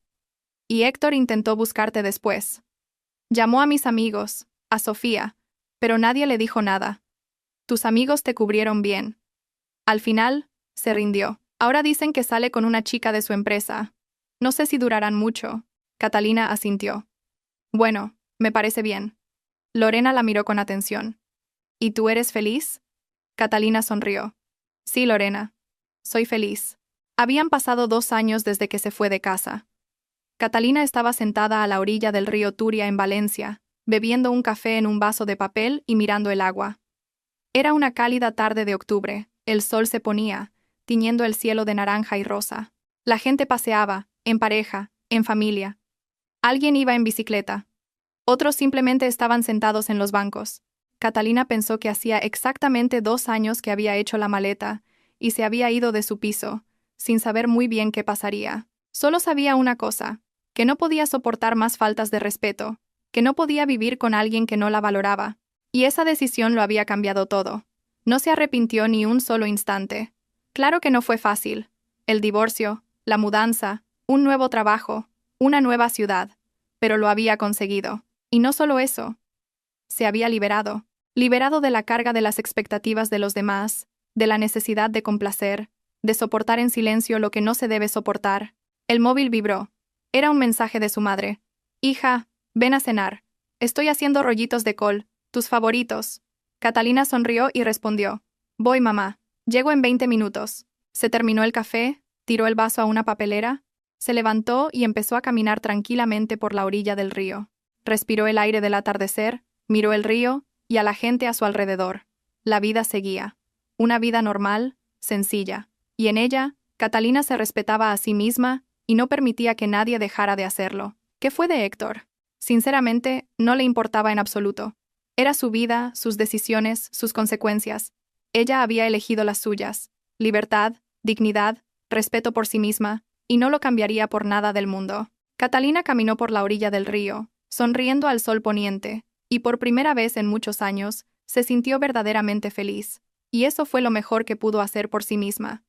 Y Héctor intentó buscarte después. Llamó a mis amigos, a Sofía, pero nadie le dijo nada. Tus amigos te cubrieron bien. Al final, se rindió. Ahora dicen que sale con una chica de su empresa. No sé si durarán mucho. Catalina asintió. Bueno, me parece bien. Lorena la miró con atención. ¿Y tú eres feliz? Catalina sonrió. Sí, Lorena. Soy feliz. Habían pasado 2 años desde que se fue de casa. Catalina estaba sentada a la orilla del río Turia en Valencia, bebiendo un café en un vaso de papel y mirando el agua. Era una cálida tarde de octubre, el sol se ponía, tiñendo el cielo de naranja y rosa. La gente paseaba, en pareja, en familia. Alguien iba en bicicleta. Otros simplemente estaban sentados en los bancos. Catalina pensó que hacía exactamente 2 años que había hecho la maleta y se había ido de su piso, sin saber muy bien qué pasaría. Solo sabía una cosa, que no podía soportar más faltas de respeto, que no podía vivir con alguien que no la valoraba. Y esa decisión lo había cambiado todo. No se arrepintió ni un solo instante. Claro que no fue fácil. El divorcio, la mudanza, un nuevo trabajo, una nueva ciudad. Pero lo había conseguido. Y no solo eso. Se había liberado de la carga de las expectativas de los demás, de la necesidad de complacer, de soportar en silencio lo que no se debe soportar. El móvil vibró. Era un mensaje de su madre. Hija, ven a cenar. Estoy haciendo rollitos de col, tus favoritos. Catalina sonrió y respondió. Voy, mamá. Llego en 20 minutos. Se terminó el café, tiró el vaso a una papelera, se levantó y empezó a caminar tranquilamente por la orilla del río. Respiró el aire del atardecer, miró el río y a la gente a su alrededor. La vida seguía. Una vida normal, sencilla. Y en ella, Catalina se respetaba a sí misma y no permitía que nadie dejara de hacerlo. ¿Qué fue de Héctor? Sinceramente, no le importaba en absoluto. Era su vida, sus decisiones, sus consecuencias. Ella había elegido las suyas. Libertad, dignidad, respeto por sí misma, y no lo cambiaría por nada del mundo. Catalina caminó por la orilla del río, sonriendo al sol poniente, y por primera vez en muchos años, se sintió verdaderamente feliz. Y eso fue lo mejor que pudo hacer por sí misma.